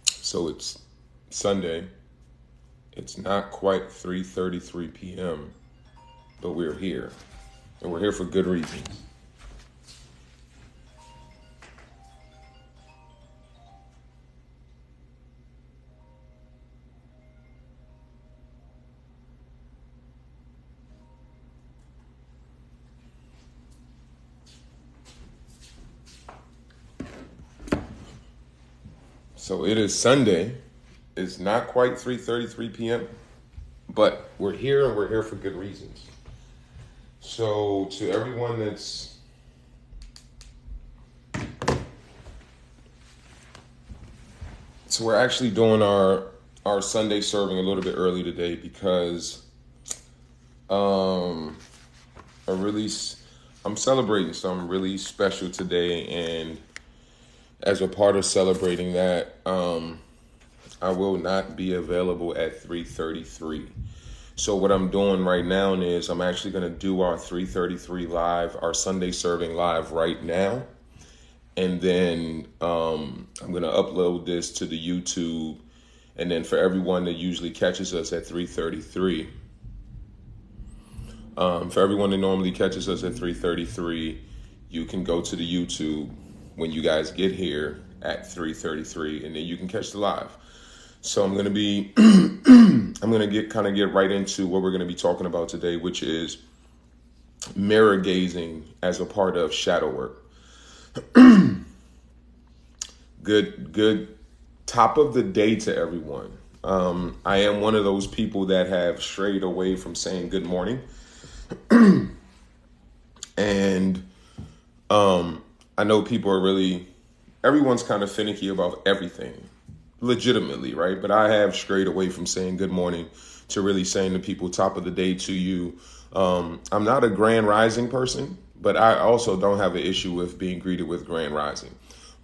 So it's Sunday. It's not quite 3:33 p.m., but we're here. And we're here for good reasons. So it is Sunday. It's not quite 3:33 p.m., but we're here and we're here for good reasons. So to everyone that's so we're actually doing our Sunday serving a little bit early today because um a really I'm celebrating something really special today, and as a part of celebrating that, I will not be available at 3:33. So what I'm doing right now is I'm actually going to do our 3:33 live, our Sunday serving live right now, and then I'm going to upload this to the YouTube, and then for everyone that usually catches us at 3:33, for everyone that normally catches us at 3:33, you can go to the YouTube when you guys get here at 3:33, and then you can catch the live. So I'm going to be, I'm going to get right into what we're going to be talking about today, which is mirror gazing as a part of shadow work. Good top of the day to everyone. I am one of those people that have strayed away from saying good morning. And I know people are everyone's kind of finicky about everything, legitimately, right? But I have strayed away from saying good morning to really saying to people top of the day to you. I'm not a grand rising person, but I also don't have an issue with being greeted with grand rising.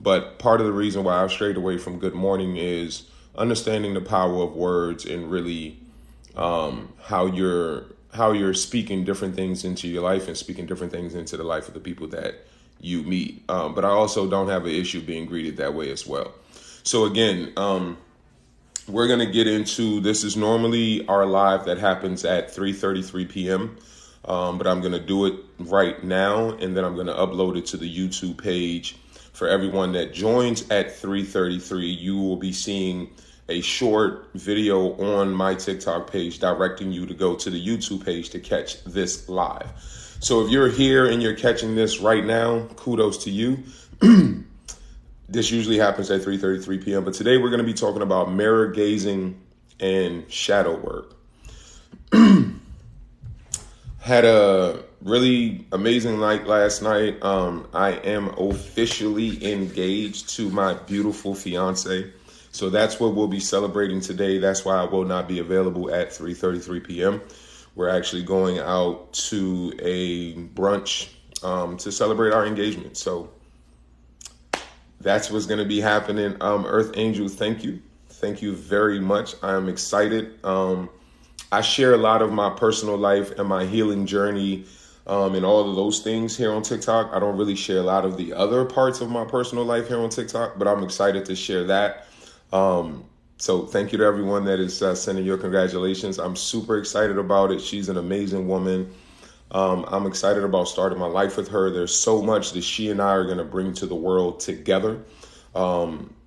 But part of the reason why I've strayed away from good morning is understanding the power of words and really how you're speaking different things into your life and speaking different things into the life of the people that you meet. But I also don't have an issue being greeted that way as well. So again, we're going to get into, this is normally our live that happens at 3:33 p.m. But I'm going to do it right now, and then I'm going to upload it to the YouTube page. For everyone that joins at 3:33, you will be seeing a short video on my TikTok page directing you to go to the YouTube page to catch this live. So if you're here and you're catching this right now, kudos to you. This usually happens at 3:33 p.m. But today we're going to be talking about mirror gazing and shadow work. Had a really amazing night last night. I am officially engaged to my beautiful fiance. So that's what we'll be celebrating today. That's why I will not be available at 3:33 p.m. We're actually going out to a brunch to celebrate our engagement. So that's what's going to be happening. Earth Angel, thank you. Thank you very much. I'm excited. I share a lot of my personal life and my healing journey and all of those things here on TikTok. I don't really share a lot of the other parts of my personal life here on TikTok, but I'm excited to share that. So thank you to everyone that is sending your congratulations. I'm super excited about it. She's an amazing woman. I'm excited about starting my life with her. There's so much that she and I are going to bring to the world together.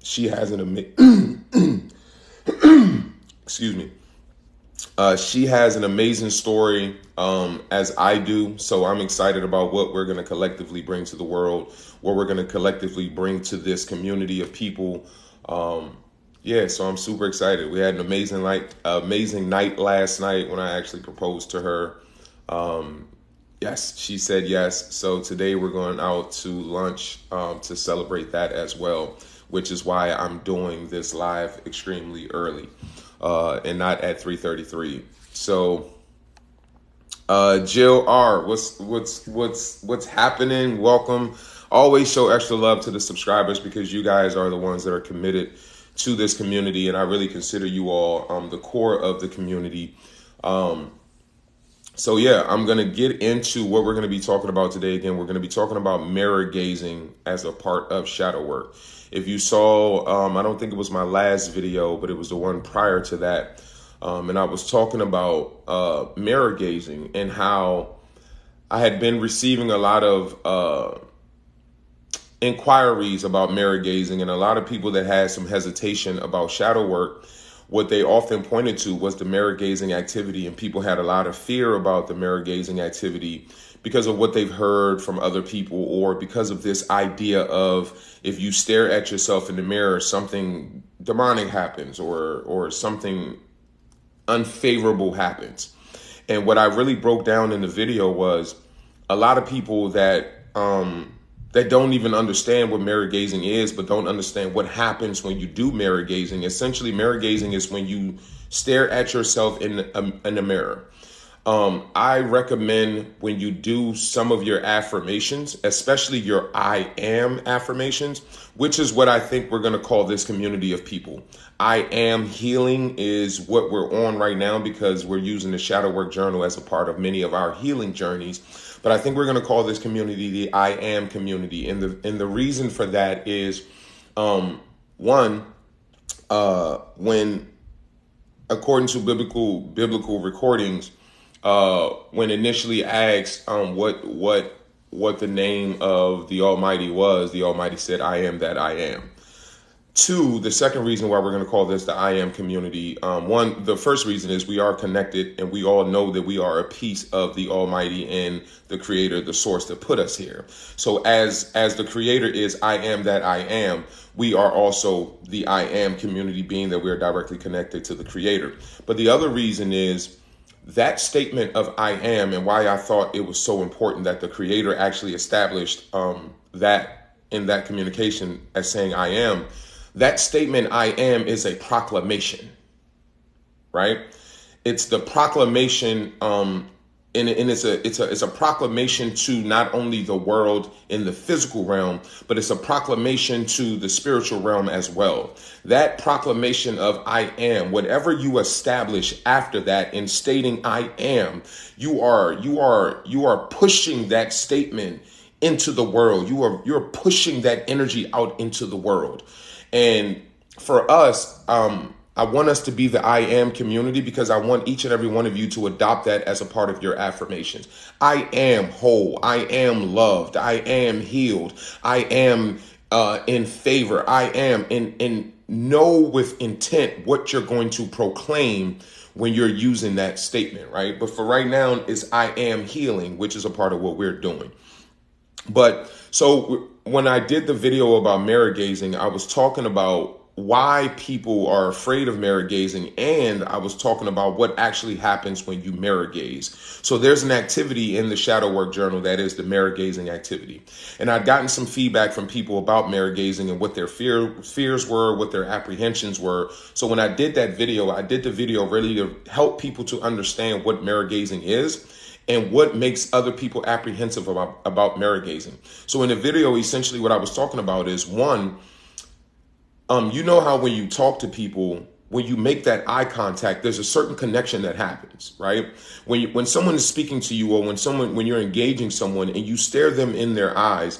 She has excuse me. She has an amazing story, as I do. So I'm excited about what we're going to collectively bring to the world, what we're going to collectively bring to this community of people. So I'm super excited. We had an amazing night last night when I actually proposed to her. Yes, she said yes. So today we're going out to lunch to celebrate that as well, which is why I'm doing this live extremely early and not at 3:33. So Jill R, what's happening? Welcome. Always show extra love to the subscribers because you guys are the ones that are committed to this community, and I really consider you all the core of the community. So yeah, I'm going to get into what we're going to be talking about today. Again, we're going to be talking about mirror gazing as a part of shadow work. If you saw, I don't think it was my last video, but it was the one prior to that. And I was talking about mirror gazing and how I had been receiving a lot of inquiries about mirror gazing, and a lot of people that had some hesitation about shadow work. What they often pointed to was the mirror gazing activity, and people had a lot of fear about the mirror gazing activity because of what they've heard from other people, or because of this idea of if you stare at yourself in the mirror, something demonic happens, or something unfavorable happens. And what I really broke down in the video was a lot of people that don't even understand what mirror gazing is, but don't understand what happens when you do mirror gazing. Essentially, mirror gazing is when you stare at yourself in a mirror. I recommend when you do some of your affirmations, especially your I am affirmations, which is what I think we're going to call this community of people. I am healing is what we're on right now because we're using the Shadow Work Journal as a part of many of our healing journeys. But I think we're going to call this community the I am community. And the reason for that is, when according to biblical recordings, when initially asked what the name of the Almighty was, the Almighty said, "I am that I am." Two, the second reason why we're going to call this the I am community. The first reason is we are connected, and we all know that we are a piece of the Almighty and the Creator, the source that put us here. So as the Creator is I am that I am, we are also the I am community, being that we're directly connected to the Creator. But the other reason is that statement of I am, and why I thought it was so important that the Creator actually established that in that communication as saying I am. That statement, I am, is a proclamation, right? It's the proclamation, and it's a proclamation to not only the world in the physical realm, but it's a proclamation to the spiritual realm as well. That proclamation of I am, whatever you establish after that in stating I am, you are pushing that statement into the world. You're pushing that energy out into the world. And for us, I want us to be the I am community because I want each and every one of you to adopt that as a part of your affirmations. I am whole. I am loved. I am healed. I am in favor. I am in know with intent what you're going to proclaim when you're using that statement, right? But for right now, it's I am healing, which is a part of what we're doing. But so when I did the video about mirror gazing, I was talking about why people are afraid of mirror gazing, and I was talking about what actually happens when you mirror gaze. So there's an activity in the Shadow Work Journal that is the mirror gazing activity. And I'd gotten some feedback from people about mirror gazing and what their fears were, what their apprehensions were. So when I did that video, I did the video really to help people to understand what mirror gazing is and what makes other people apprehensive about mirror gazing. So in the video, essentially what I was talking about is one, you know how when you talk to people, when you make that eye contact, there's a certain connection that happens, right? When someone is speaking to you, or when you're engaging someone and you stare them in their eyes,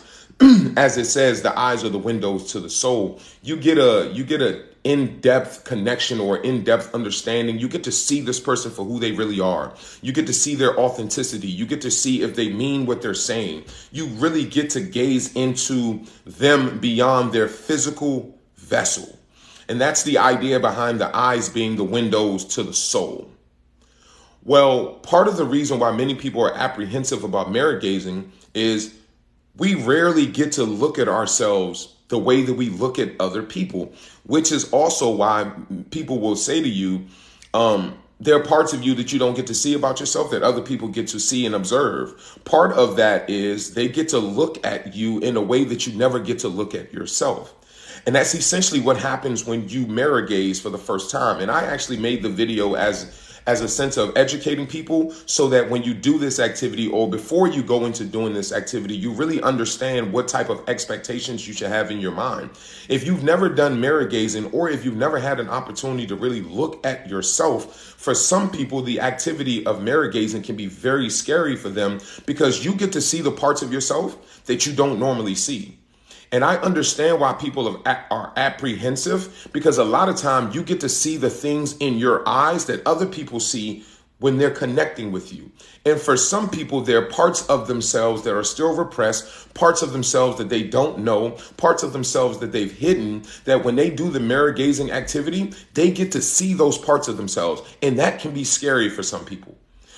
as it says, the eyes are the windows to the soul. You get a in-depth connection or in-depth understanding. You get to see this person for who they really are. You get to see their authenticity. You get to see if they mean what they're saying. You really get to gaze into them beyond their physical vessel. And that's the idea behind the eyes being the windows to the soul. Well, part of the reason why many people are apprehensive about mirror gazing is we rarely get to look at ourselves the way that we look at other people, which is also why people will say to you, there are parts of you that you don't get to see about yourself that other people get to see and observe. Part of that is they get to look at you in a way that you never get to look at yourself. And that's essentially what happens when you mirror gaze for the first time. And I actually made the video as as a sense of educating people so that when you do this activity or before you go into doing this activity, you really understand what type of expectations you should have in your mind. If you've never done mirror gazing, or if you've never had an opportunity to really look at yourself, for some people, the activity of mirror gazing can be very scary for them because you get to see the parts of yourself that you don't normally see. And I understand why people are apprehensive, because a lot of time you get to see the things in your eyes that other people see when they're connecting with you. And for some people, there are parts of themselves that are still repressed, parts of themselves that they don't know, parts of themselves that they've hidden, that when they do the mirror gazing activity, they get to see those parts of themselves. And that can be scary for some people.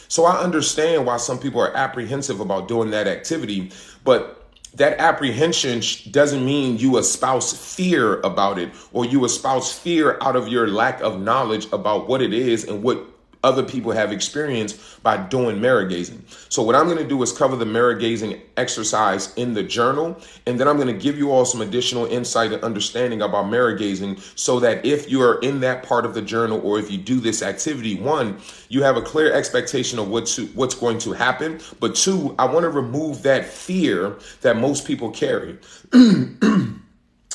So I understand why some people are apprehensive about doing that activity, but that apprehension doesn't mean you espouse fear about it, or you espouse fear out of your lack of knowledge about what it is and what other people have experienced by doing mirror gazing. So what I'm going to do is cover the mirror gazing exercise in the journal, and then I'm going to give you all some additional insight and understanding about mirror gazing so that if you are in that part of the journal, or if you do this activity, one, you have a clear expectation of what's going to happen, but two, I want to remove that fear that most people carry.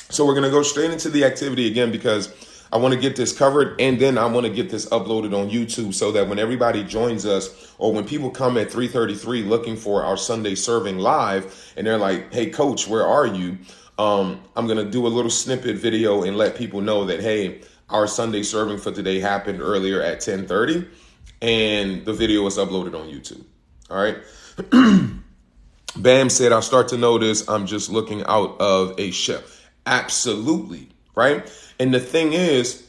So we're going to go straight into the activity again, because I want to get this covered, and then I want to get this uploaded on YouTube so that when everybody joins us, or when people come at 3:33 looking for our Sunday serving live and they're like, hey, coach, where are you? I'm going to do a little snippet video and let people know that, hey, our Sunday serving for today happened earlier at 10:30 and the video is uploaded on YouTube. All right. Bam said, I'll start to notice I'm just looking out of a shell. Absolutely. Right. And the thing is,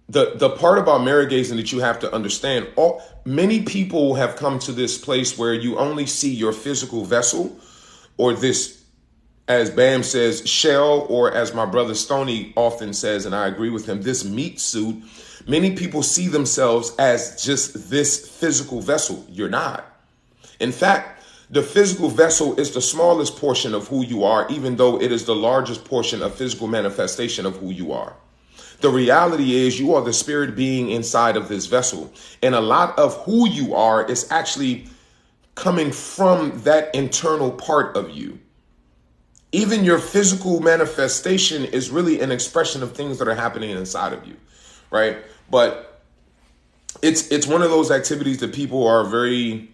the part about mirror gazing that you have to understand, many people have come to this place where you only see your physical vessel, or this, as Bam says, shell, or as my brother Stoney often says, and I agree with him, this meat suit. Many people see themselves as just this physical vessel. You're not. In fact, the physical vessel is the smallest portion of who you are, even though it is the largest portion of physical manifestation of who you are. The reality is you are the spirit being inside of this vessel. And a lot of who you are is actually coming from that internal part of you. Even your physical manifestation is really an expression of things that are happening inside of you, right? But it's one of those activities that people are very,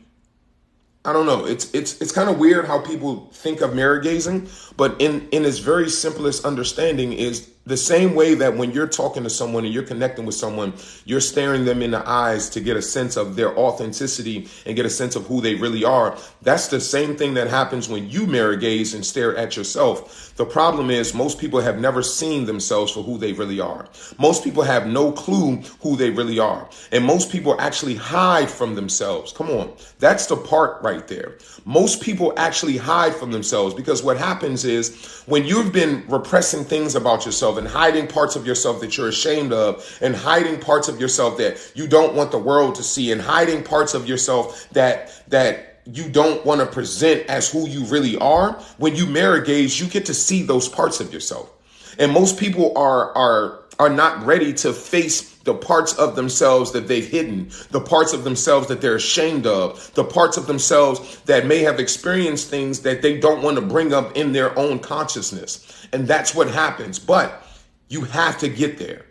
I don't know. It's kind of weird how people think of mirror gazing, but in its very simplest understanding is the same way that when you're talking to someone and you're connecting with someone, you're staring them in the eyes to get a sense of their authenticity and get a sense of who they really are. That's the same thing that happens when you mirror gaze and stare at yourself. The problem is most people have never seen themselves for who they really are. Most people have no clue who they really are. And most people actually hide from themselves. Come on. That's the part right there. Most people actually hide from themselves, because what happens is when you've been repressing things about yourself and hiding parts of yourself that you're ashamed of, and hiding parts of yourself that you don't want the world to see, and hiding parts of yourself that you don't want to present as who you really are, when you mirror gaze, you get to see those parts of yourself. And most people are not ready to face the parts of themselves that they've hidden, the parts of themselves that they're ashamed of, the parts of themselves that may have experienced things that they don't want to bring up in their own consciousness. And that's what happens. But you have to get there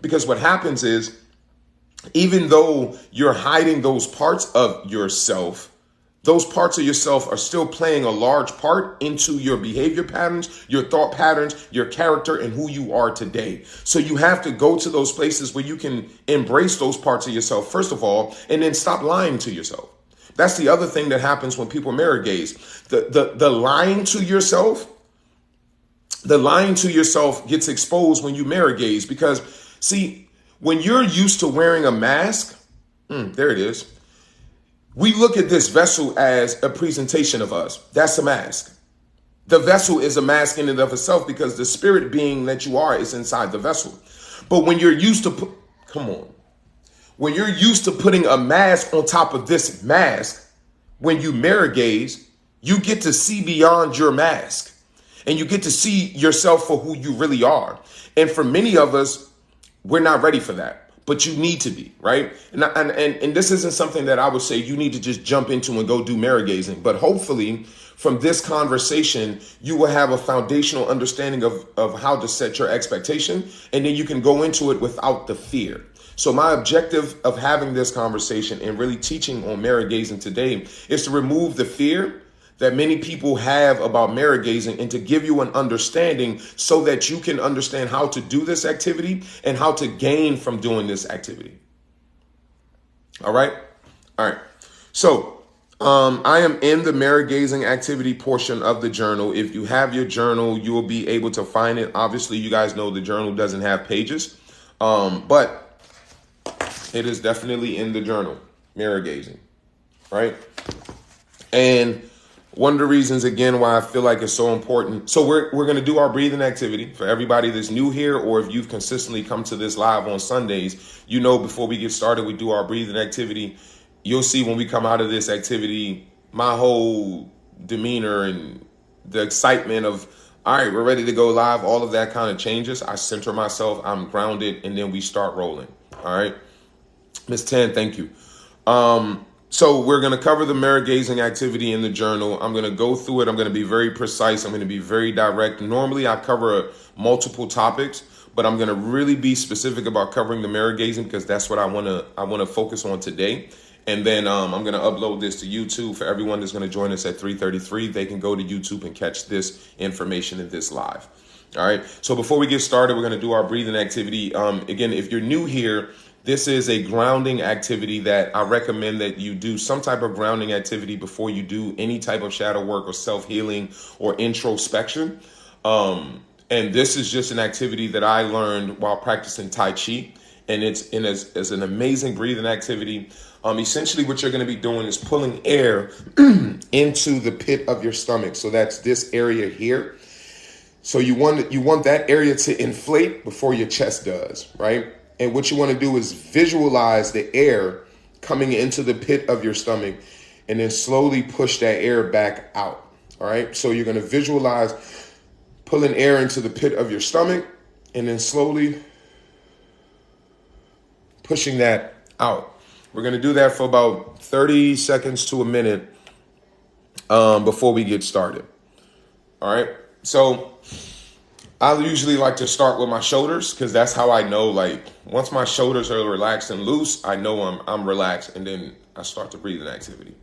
because what happens is, even though you're hiding those parts of yourself, those parts of yourself are still playing a large part into your behavior patterns, your thought patterns, your character, and who you are today. So you have to go to those places where you can embrace those parts of yourself, first of all, and then stop lying to yourself. That's the other thing that happens when people mirror gaze. The lying to yourself, gets exposed when you mirror gaze, because see, when you're used to wearing a mask, there it is. We look at this vessel as a presentation of us. That's a mask. The vessel is a mask in and of itself, because the spirit being that you are is inside the vessel. But when you're used to when you're used to putting a mask on top of this mask, when you mirror gaze, you get to see beyond your mask, and you get to see yourself for who you really are. And for many of us, we're not ready for that. but you need to be, right? And this isn't something that I would say you need to just jump into and go do mirror gazing. But hopefully from this conversation, you will have a foundational understanding of how to set your expectation. And then you can go into it without the fear. So my objective of having this conversation and really teaching on mirror gazing today is to remove the fear that many people have about mirror gazing and to give you an understanding so that you can understand how to do this activity and how to gain from doing this activity. All right. All right. So I am in the mirror gazing activity portion of the journal. If you have your journal, you will be able to find it. Obviously, you guys know the journal doesn't have pages, but it is definitely in the journal, mirror gazing, right? And one of the reasons, again, why I feel like it's so important. So we're going to do our breathing activity for everybody that's new here, or if you've consistently come to this live on Sundays, you know, before we get started, we do our breathing activity. You'll see when we come out of this activity, my whole demeanor and the excitement of, all right, we're ready to go live. All of that kind of changes. I center myself, I'm grounded, and then we start rolling. All right. Miss Tan, thank you. So we're going to cover the mirror gazing activity in the journal. I'm going to go through it. I'm going to be very precise. I'm going to be very direct. Normally I cover multiple topics, but I'm going to really be specific about covering the mirror gazing because that's what I want to focus on today. And then I'm going to upload this to YouTube for everyone that's going to join us at 3:33. They can go to YouTube and catch this information in this live. All right. So before we get started, we're going to do our breathing activity. Again, if you're new here, this is a grounding activity that I recommend that you do some type of grounding activity before you do any type of shadow work or self-healing or introspection. And this is just an activity that I learned while practicing Tai Chi. And it's as an amazing breathing activity. Essentially what you're going to be doing is pulling air into the pit of your stomach. So that's this area here. So you want that area to inflate before your chest does, right? And what you want to do is visualize the air coming into the pit of your stomach and then slowly push that air back out. All right. So you're going to visualize pulling air into the pit of your stomach and then slowly pushing that out. We're going to do that for about 30 seconds to a minute before we get started. All right. So I usually like to start with my shoulders because that's how I know, like, once my shoulders are relaxed and loose, I know I'm relaxed, and then I start the breathing activity.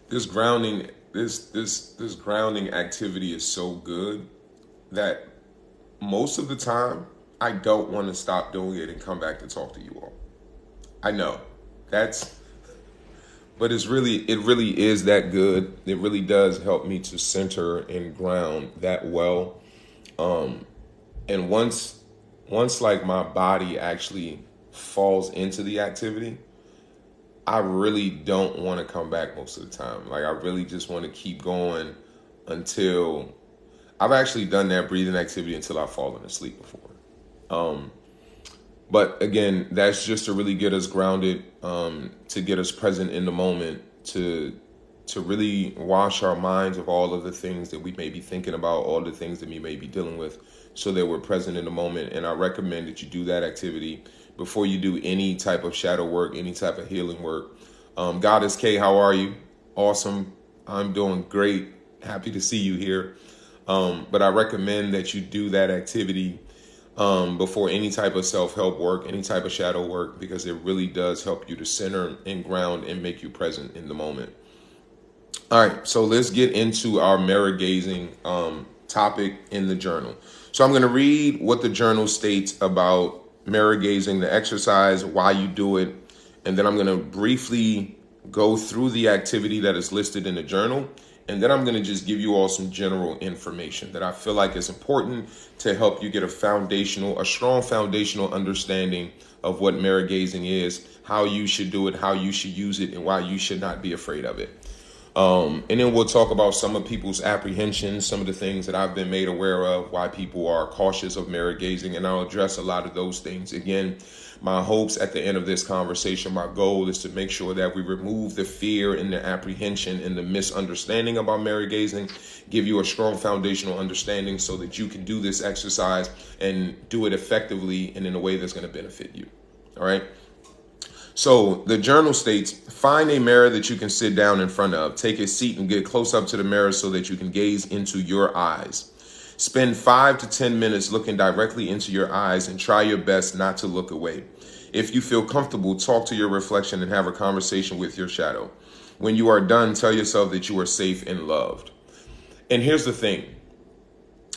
This grounding, this grounding activity is so good that most of the time I don't want to stop doing it and come back to talk to you all. I know but it really is that good. It really does help me to center and ground that well. And once like my body actually falls into the activity, I really don't want to come back most of the time. Like I really just want to keep going until I've actually done that breathing activity until I've fallen asleep before. But again, that's just to really get us grounded, to get us present in the moment, to really wash our minds of all of the things that we may be thinking about, all the things that we may be dealing with, so that we're present in the moment. And I recommend that you do that activity before you do any type of shadow work, any type of healing work. Goddess K, how are you? Awesome. I'm doing great. Happy to see you here. But I recommend that you do that activity before any type of self-help work, any type of shadow work, because it really does help you to center and ground and make you present in the moment. All right, so let's get into our mirror gazing topic in the journal. So I'm going to read what the journal states about mirror gazing, the exercise, why you do it, and then I'm going to briefly go through the activity that is listed in the journal, and then I'm going to just give you all some general information that I feel like is important to help you get a strong foundational understanding of what mirror gazing is, how you should do it, how you should use it, and why you should not be afraid of it. And then we'll talk about some of people's apprehensions, some of the things that I've been made aware of, why people are cautious of mirror gazing, and I'll address a lot of those things. Again, my hopes at the end of this conversation, my goal is to make sure that we remove the fear and the apprehension and the misunderstanding about mirror gazing, give you a strong foundational understanding so that you can do this exercise and do it effectively and in a way that's going to benefit you. All right. So the journal states, find a mirror that you can sit down in front of. Take a seat and get close up to the mirror so that you can gaze into your eyes. Spend 5 to 10 minutes looking directly into your eyes and try your best not to look away. If you feel comfortable, talk to your reflection and have a conversation with your shadow. When you are done, tell yourself that you are safe and loved. And here's the thing.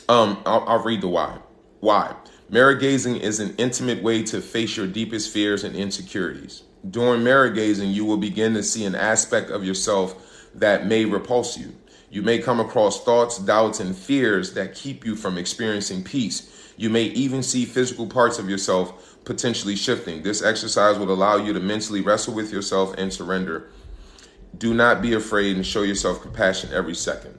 I'll read the why. Why? Mirror gazing is an intimate way to face your deepest fears and insecurities. During mirror gazing, you will begin to see an aspect of yourself that may repulse you. You may come across thoughts, doubts, and fears that keep you from experiencing peace. You may even see physical parts of yourself potentially shifting. This exercise will allow you to mentally wrestle with yourself and surrender. Do not be afraid and show yourself compassion every second.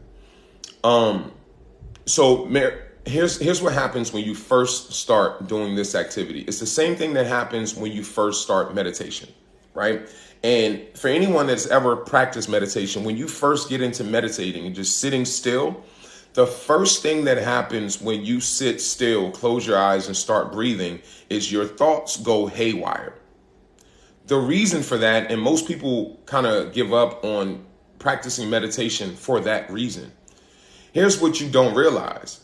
Here's what happens when you first start doing this activity. It's the same thing that happens when you first start meditation, right? And for anyone that's ever practiced meditation, when you first get into meditating and just sitting still, the first thing that happens when you sit still, close your eyes and start breathing, is your thoughts go haywire. The reason for that, and most people kind of give up on practicing meditation for that reason. Here's what you don't realize.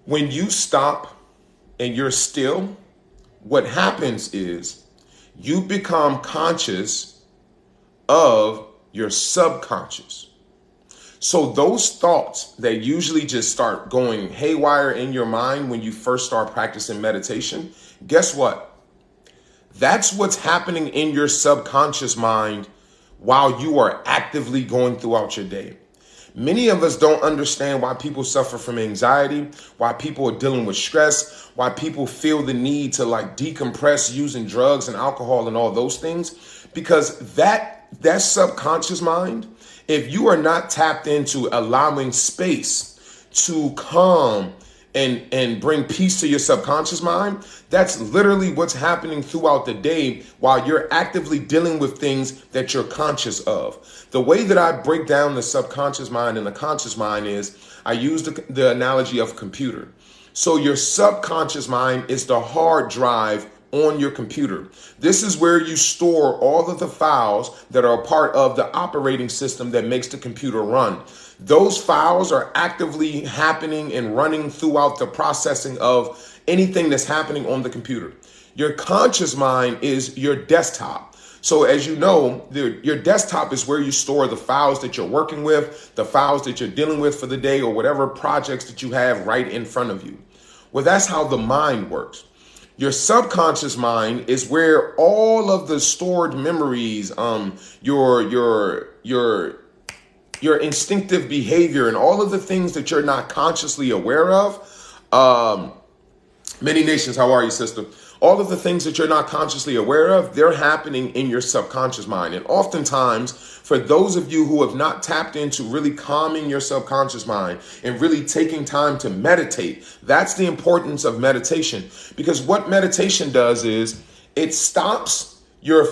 When you stop and you're still, what happens is you become conscious of your subconscious. So those thoughts that usually just start going haywire in your mind when you first start practicing meditation, guess what? That's what's happening in your subconscious mind while you are actively going throughout your day. Many of us don't understand why people suffer from anxiety, why people are dealing with stress, why people feel the need to decompress using drugs and alcohol and all those things, because that subconscious mind, if you are not tapped into allowing space to calm and bring peace to your subconscious mind, that's literally what's happening throughout the day while you're actively dealing with things that you're conscious of. The way that I break down the subconscious mind and the conscious mind is I use the analogy of a computer. So your subconscious mind is the hard drive on your computer. This is where you store all of the files that are a part of the operating system that makes the computer run. Those files are actively happening and running throughout the processing of anything that's happening on the computer. Your conscious mind is your desktop. So as you know, your desktop is where you store the files that you're working with, the files that you're dealing with for the day, or whatever projects that you have right in front of you. Well, that's how the mind works. Your subconscious mind is where all of the stored memories, your instinctive behavior and all of the things that you're not consciously aware of. Many nations, how are you, sister? All of the things that you're not consciously aware of, they're happening in your subconscious mind. And oftentimes, for those of you who have not tapped into really calming your subconscious mind and really taking time to meditate, that's the importance of meditation. Because what meditation does is it stops your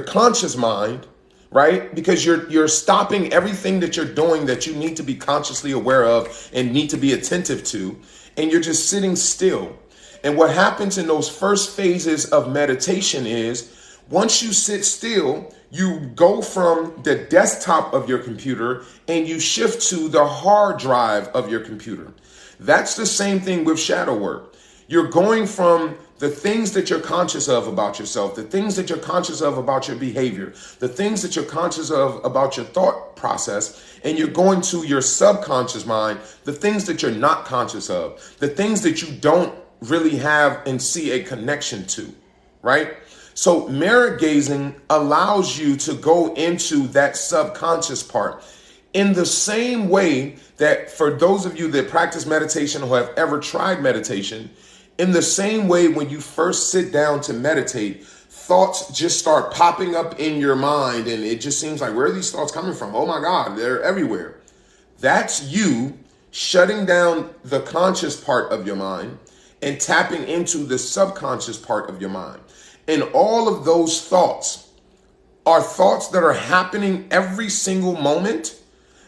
conscious mind, right? Because you're stopping everything that you're doing that you need to be consciously aware of and need to be attentive to, and you're just sitting still. And what happens in those first phases of meditation is once you sit still, you go from the desktop of your computer and you shift to the hard drive of your computer. That's the same thing with shadow work. You're going from the things that you're conscious of about yourself, the things that you're conscious of about your behavior, the things that you're conscious of about your thought process, and you're going to your subconscious mind, the things that you're not conscious of, the things that you don't really have and see a connection to, right? So mirror gazing allows you to go into that subconscious part in the same way that for those of you that practice meditation or have ever tried meditation, in the same way when you first sit down to meditate, thoughts just start popping up in your mind and it just seems like, where are these thoughts coming from? Oh my God, they're everywhere. That's you shutting down the conscious part of your mind and tapping into the subconscious part of your mind. And all of those thoughts are thoughts that are happening every single moment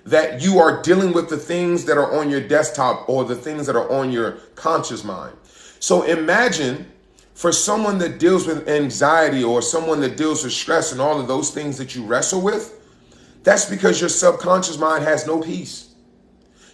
that you are dealing with the things that are on your desktop or the things that are on your conscious mind. So imagine for someone that deals with anxiety or someone that deals with stress and all of those things that you wrestle with, that's because your subconscious mind has no peace.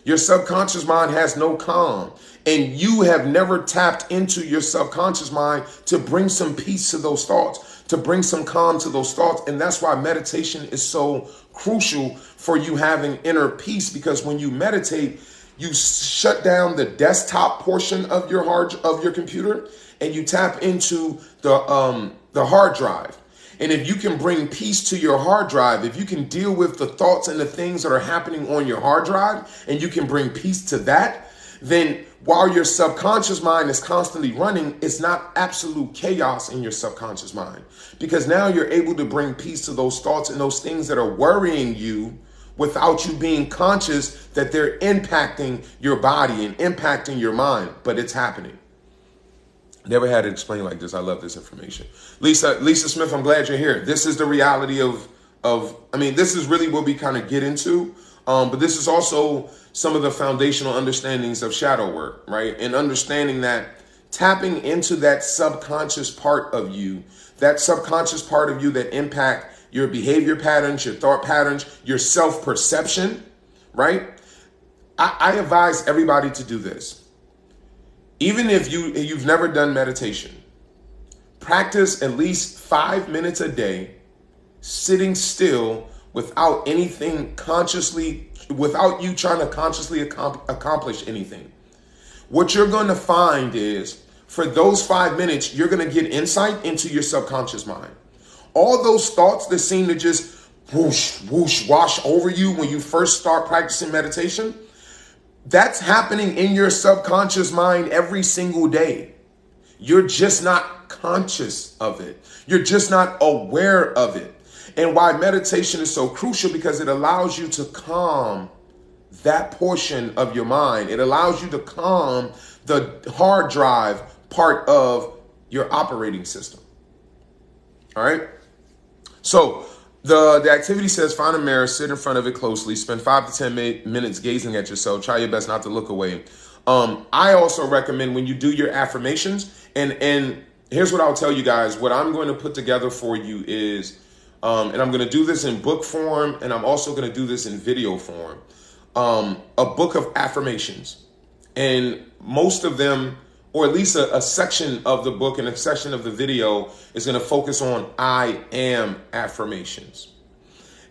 Your subconscious mind has no calm. And you have never tapped into your subconscious mind to bring some peace to those thoughts, to bring some calm to those thoughts. And that's why meditation is so crucial for you having inner peace, because when you meditate, you shut down the desktop portion of your computer and you tap into the hard drive. And if you can bring peace to your hard drive, if you can deal with the thoughts and the things that are happening on your hard drive, and you can bring peace to that, then while your subconscious mind is constantly running, it's not absolute chaos in your subconscious mind, because now you're able to bring peace to those thoughts and those things that are worrying you without you being conscious that they're impacting your body and impacting your mind, but it's happening. Never had it explained like this. I love this information. Lisa Smith, I'm glad you're here. This is the reality of this is really what we kind of get into. But this is also some of the foundational understandings of shadow work, right? And understanding that tapping into that subconscious part of you that impact your behavior patterns, your thought patterns, your self-perception, right? I advise everybody to do this. Even if you've never done meditation, practice at least 5 minutes a day, sitting still without anything without you trying to consciously accomplish anything. What you're going to find is for those 5 minutes, you're going to get insight into your subconscious mind. All those thoughts that seem to just whoosh, whoosh, wash over you when you first start practicing meditation, that's happening in your subconscious mind every single day. You're just not conscious of it. You're just not aware of it. And why meditation is so crucial, because it allows you to calm that portion of your mind. It allows you to calm the hard drive part of your operating system. All right. So the activity says, find a mirror, sit in front of it closely, spend 5 to 10 minutes gazing at yourself. Try your best not to look away. I also recommend when you do your affirmations, and here's what I'll tell you guys, what I'm going to put together for you is, and I'm going to do this in book form, and I'm also going to do this in video form, a book of affirmations. And most of them, or at least a section of the book and a section of the video, is going to focus on I am affirmations.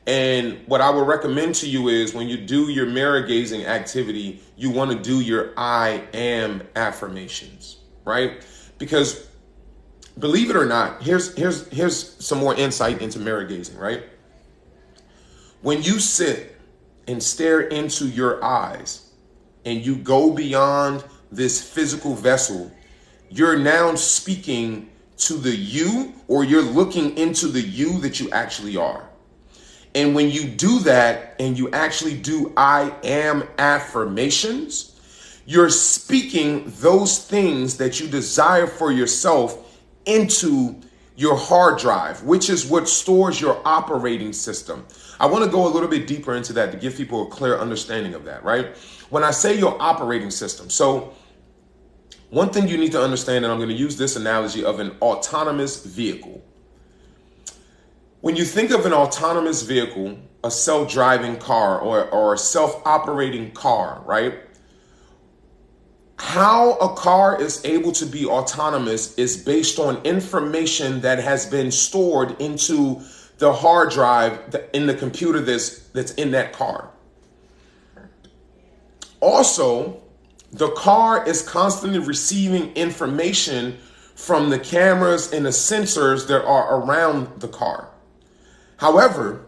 And what I would recommend to you is when you do your mirror gazing activity, you want to do your I am affirmations, right? Because believe it or not, here's some more insight into mirror gazing, right? When you sit and stare into your eyes and you go beyond this physical vessel you're now speaking to the you, or you're looking into the you that you actually are. And when you do that and you actually do I am affirmations, you're speaking those things that you desire for yourself into your hard drive, which is what stores your operating system. I want to go a little bit deeper into that to give people a clear understanding of that, right? When I say your operating system, so one thing you need to understand, and I'm going to use this analogy of an autonomous vehicle. When you think of an autonomous vehicle, a self-driving car or a self-operating car, right? How a car is able to be autonomous is based on information that has been stored into the hard drive in the computer that's in that car. Also, the car is constantly receiving information from the cameras and the sensors that are around the car. However,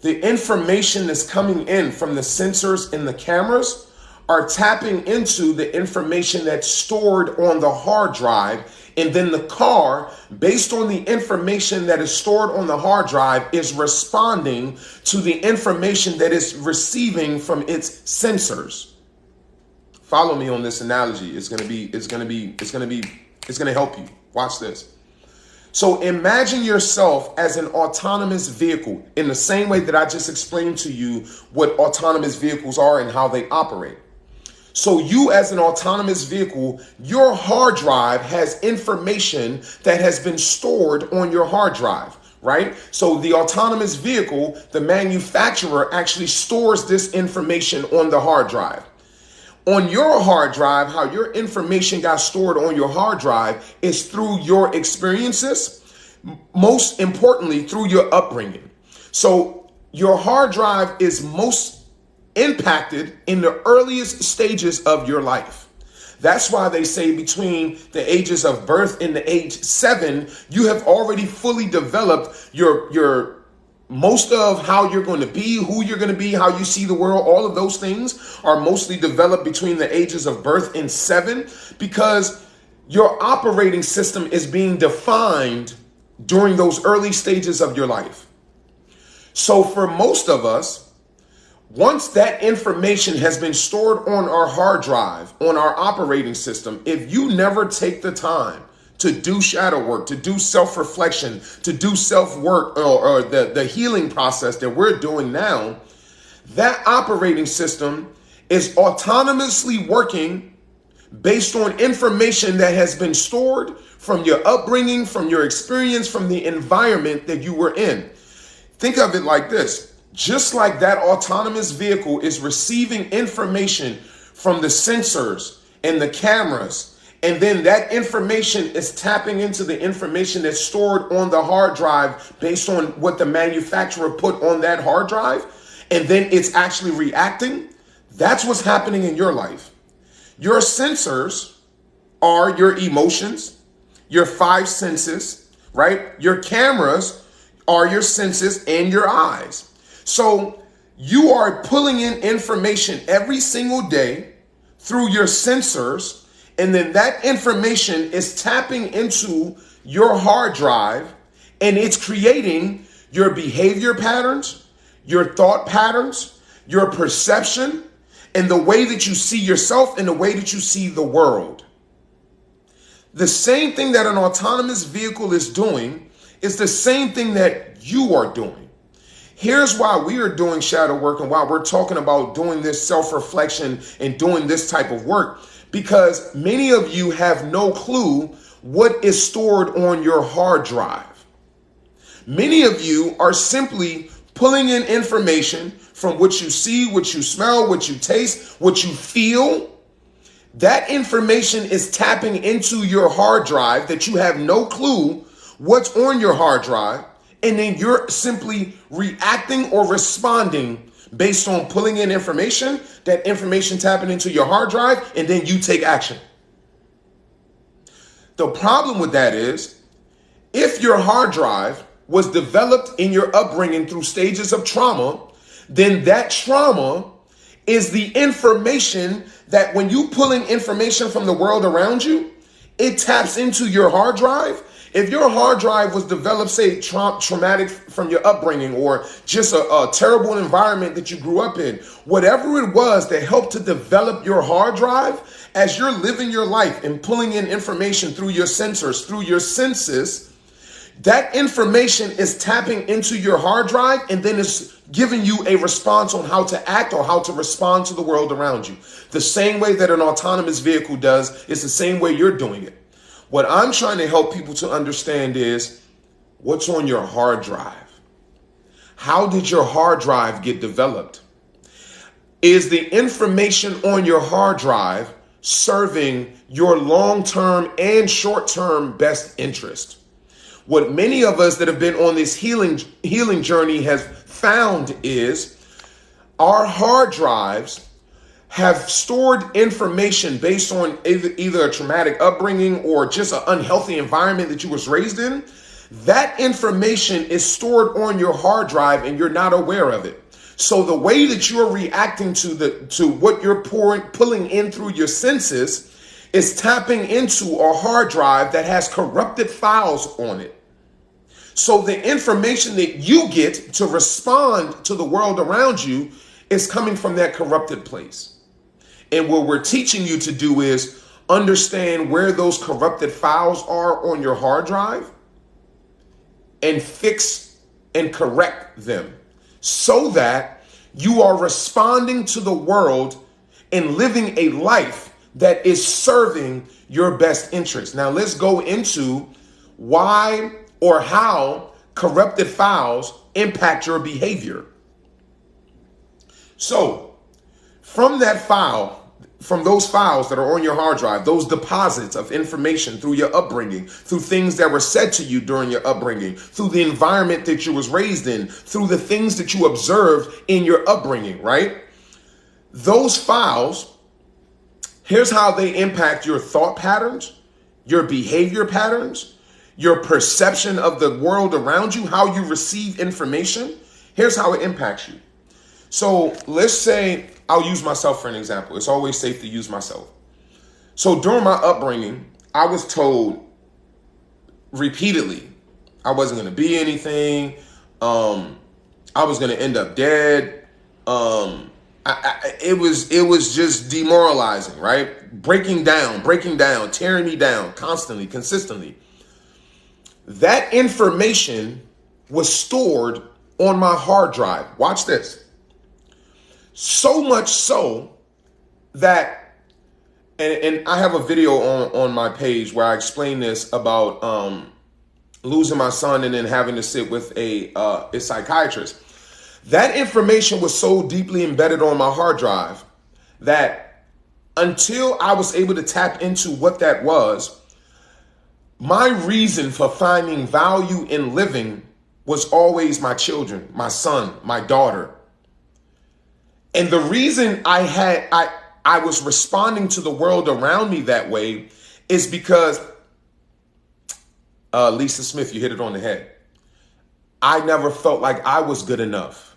the information that's coming in from the sensors and the cameras are tapping into the information that's stored on the hard drive. And then the car, based on the information that is stored on the hard drive, is responding to the information that it's receiving from its sensors. Follow me on this analogy. It's going to help you. Watch this. So imagine yourself as an autonomous vehicle in the same way that I just explained to you what autonomous vehicles are and how they operate. So you as an autonomous vehicle, your hard drive has information that has been stored on your hard drive, right? So the autonomous vehicle, the manufacturer actually stores this information on the hard drive. On your hard drive, how your information got stored on your hard drive is through your experiences, most importantly, through your upbringing. So your hard drive is most impacted in the earliest stages of your life. That's why they say between the ages of birth and the age 7, you have already fully developed your most of how you're going to be, who you're going to be, how you see the world. All of those things are mostly developed between the ages of birth and 7, because your operating system is being defined during those early stages of your life. So for most of us, once that information has been stored on our hard drive, on our operating system, if you never take the time to do shadow work, to do self-reflection, to do self-work, or the healing process that we're doing now, that operating system is autonomously working based on information that has been stored from your upbringing, from your experience, from the environment that you were in. Think of it like this. Just like that autonomous vehicle is receiving information from the sensors and the cameras, and then that information is tapping into the information that's stored on the hard drive based on what the manufacturer put on that hard drive, and then it's actually reacting. That's what's happening in your life. Your sensors are your emotions, your 5 senses, right? Your cameras are your senses and your eyes. So you are pulling in information every single day through your sensors, and then that information is tapping into your hard drive, and it's creating your behavior patterns, your thought patterns, your perception, and the way that you see yourself and the way that you see the world. The same thing that an autonomous vehicle is doing is the same thing that you are doing. Here's why we are doing shadow work and why we're talking about doing this self-reflection and doing this type of work. Because many of you have no clue what is stored on your hard drive. Many of you are simply pulling in information from what you see, what you smell, what you taste, what you feel. That information is tapping into your hard drive that you have no clue what's on your hard drive. And then you're simply reacting or responding based on pulling in information, that information tapping into your hard drive, and then you take action. The problem with that is, if your hard drive was developed in your upbringing through stages of trauma, then that trauma is the information that when you pull in information from the world around you, it taps into your hard drive. If your hard drive was developed, say, traumatic from your upbringing or just a terrible environment that you grew up in, whatever it was that helped to develop your hard drive, as you're living your life and pulling in information through your sensors, through your senses, that information is tapping into your hard drive and then it's giving you a response on how to act or how to respond to the world around you. The same way that an autonomous vehicle does, it's the same way you're doing it. What I'm trying to help people to understand is what's on your hard drive. How did your hard drive get developed? Is the information on your hard drive serving your long-term and short-term best interest? What many of us that have been on this healing journey have found is our hard drives have stored information based on either a traumatic upbringing or just an unhealthy environment that you was raised in. That information is stored on your hard drive and you're not aware of it. So the way that you're reacting to what you're pulling in through your senses is tapping into a hard drive that has corrupted files on it. So the information that you get to respond to the world around you is coming from that corrupted place. And what we're teaching you to do is understand where those corrupted files are on your hard drive and fix and correct them so that you are responding to the world and living a life that is serving your best interest. Now let's go into why or how corrupted files impact your behavior. So from those files that are on your hard drive, those deposits of information through your upbringing, through things that were said to you during your upbringing, through the environment that you was raised in, through the things that you observed in your upbringing, right? Those files, here's how they impact your thought patterns, your behavior patterns, your perception of the world around you, how you receive information. Here's how it impacts you. So let's say, I'll use myself for an example. It's always safe to use myself. So during my upbringing, I was told repeatedly I wasn't going to be anything. I was going to end up dead. It was just demoralizing, right? Breaking down, tearing me down constantly, consistently. That information was stored on my hard drive. Watch this. So much so that, and I have a video on my page where I explain this about losing my son and then having to sit with a psychiatrist. That information was so deeply embedded on my hard drive that until I was able to tap into what that was, my reason for finding value in living was always my children, my son, my daughter. And the reason I was responding to the world around me that way is because, Lisa Smith, you hit it on the head. I never felt like I was good enough.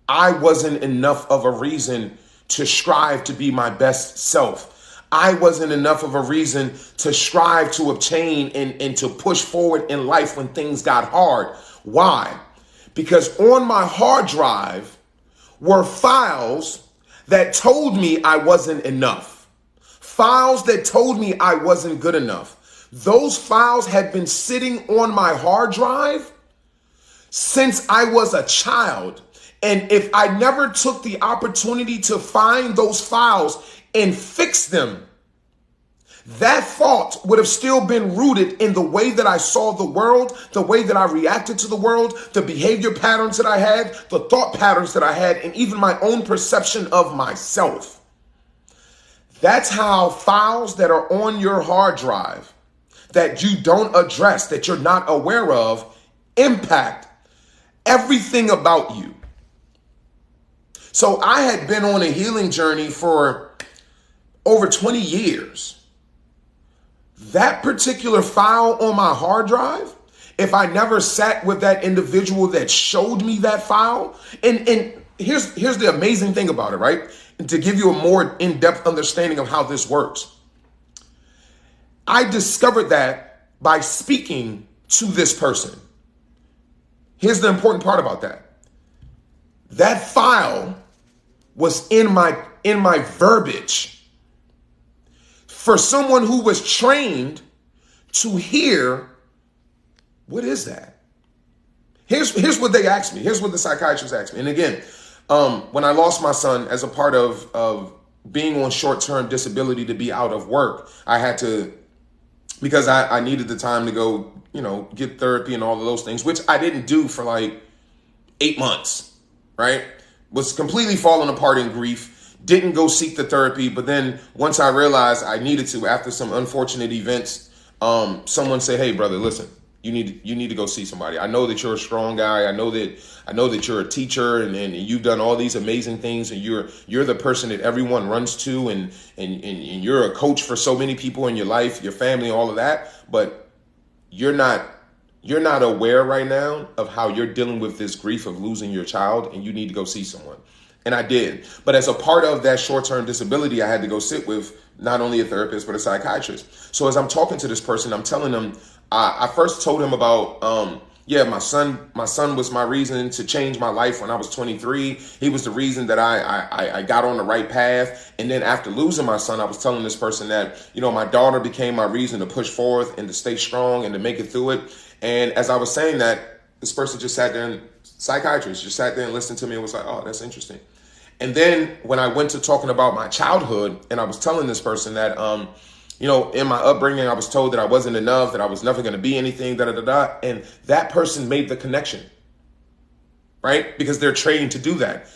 I wasn't enough of a reason to strive to be my best self. I wasn't enough of a reason to strive to obtain and to push forward in life when things got hard. Why? Because on my hard drive were files that told me I wasn't enough. Files that told me I wasn't good enough. Those files had been sitting on my hard drive since I was a child. And if I never took the opportunity to find those files and fix them, that thought would have still been rooted in the way that I saw the world, the way that I reacted to the world, the behavior patterns that I had, the thought patterns that I had, and even my own perception of myself. That's how files that are on your hard drive that you don't address, that you're not aware of, impact everything about you. So I had been on a healing journey for over 20 years. That particular file on my hard drive, if I never sat with that individual that showed me that file, and here's the amazing thing about it, right? And to give you a more in-depth understanding of how this works. I discovered that by speaking to this person. Here's the important part about that. That file was in my verbiage. For someone who was trained to hear, what is that? Here's what they asked me. Here's what the psychiatrist asked me. And again, when I lost my son as a part of being on short-term disability to be out of work, I had to, because I needed the time to go, get therapy and all of those things, which I didn't do for like 8 months, right? Was completely falling apart in grief, didn't go seek the therapy. But then once I realized I needed to, after some unfortunate events, someone said, hey, brother, listen, you need to go see somebody. I know that you're a strong guy. I know that you're a teacher and you've done all these amazing things, and you're the person that everyone runs to, and you're a coach for so many people in your life, your family, all of that. But you're not aware right now of how you're dealing with this grief of losing your child, and you need to go see someone. And I did. But as a part of that short-term disability, I had to go sit with not only a therapist, but a psychiatrist. So as I'm talking to this person, I'm telling them, I first told him about, my son was my reason to change my life when I was 23. He was the reason that I got on the right path. And then after losing my son, I was telling this person that, my daughter became my reason to push forth and to stay strong and to make it through it. And as I was saying that, this person just sat there, and psychiatrist just sat there and listened to me and was like, oh, that's interesting. And then when I went to talking about my childhood, and I was telling this person that, in my upbringing, I was told that I wasn't enough, that I was never going to be anything, and that person made the connection, right? Because they're trained to do that.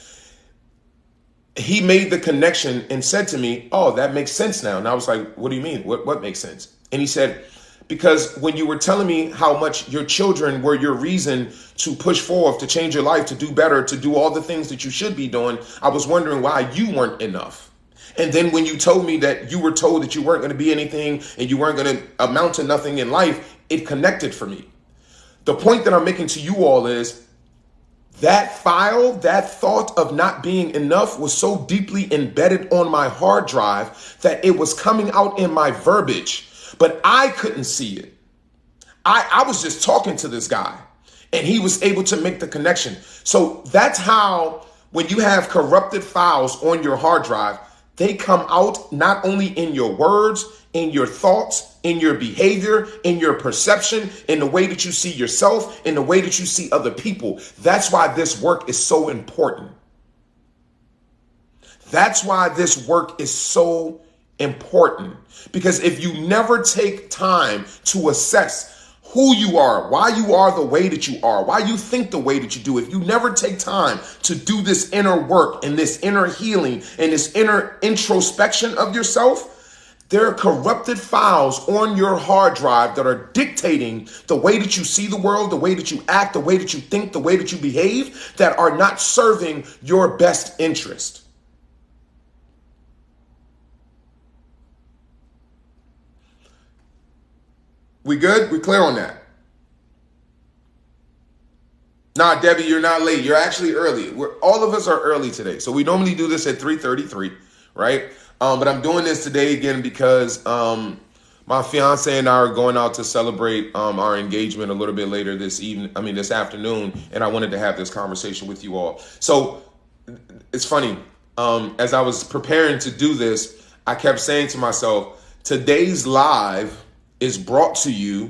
He made the connection and said to me, oh, that makes sense now. And I was like, what do you mean? What makes sense? And he said, because when you were telling me how much your children were your reason to push forward, to change your life, to do better, to do all the things that you should be doing, I was wondering why you weren't enough. And then when you told me that you were told that you weren't going to be anything and you weren't going to amount to nothing in life, it connected for me. The point that I'm making to you all is that file, that thought of not being enough was so deeply embedded on my hard drive that it was coming out in my verbiage, but I couldn't see it. I was just talking to this guy and he was able to make the connection. So that's how, when you have corrupted files on your hard drive, they come out not only in your words, in your thoughts, in your behavior, in your perception, in the way that you see yourself, in the way that you see other people. That's why this work is so important. That's why this work is so important. Because if you never take time to assess who you are, why you are the way that you are, why you think the way that you do, if you never take time to do this inner work and this inner healing and this inner introspection of yourself, there are corrupted files on your hard drive that are dictating the way that you see the world, the way that you act, the way that you think, the way that you behave, that are not serving your best interest. We good? We clear on that? Nah, Debbie, you're not late. You're actually early. All of us are early today. So we normally do this at 3:33, right? But I'm doing this today again because my fiance and I are going out to celebrate our engagement a little bit later this afternoon. And I wanted to have this conversation with you all. So it's funny. As I was preparing to do this, I kept saying to myself, today's live is brought to you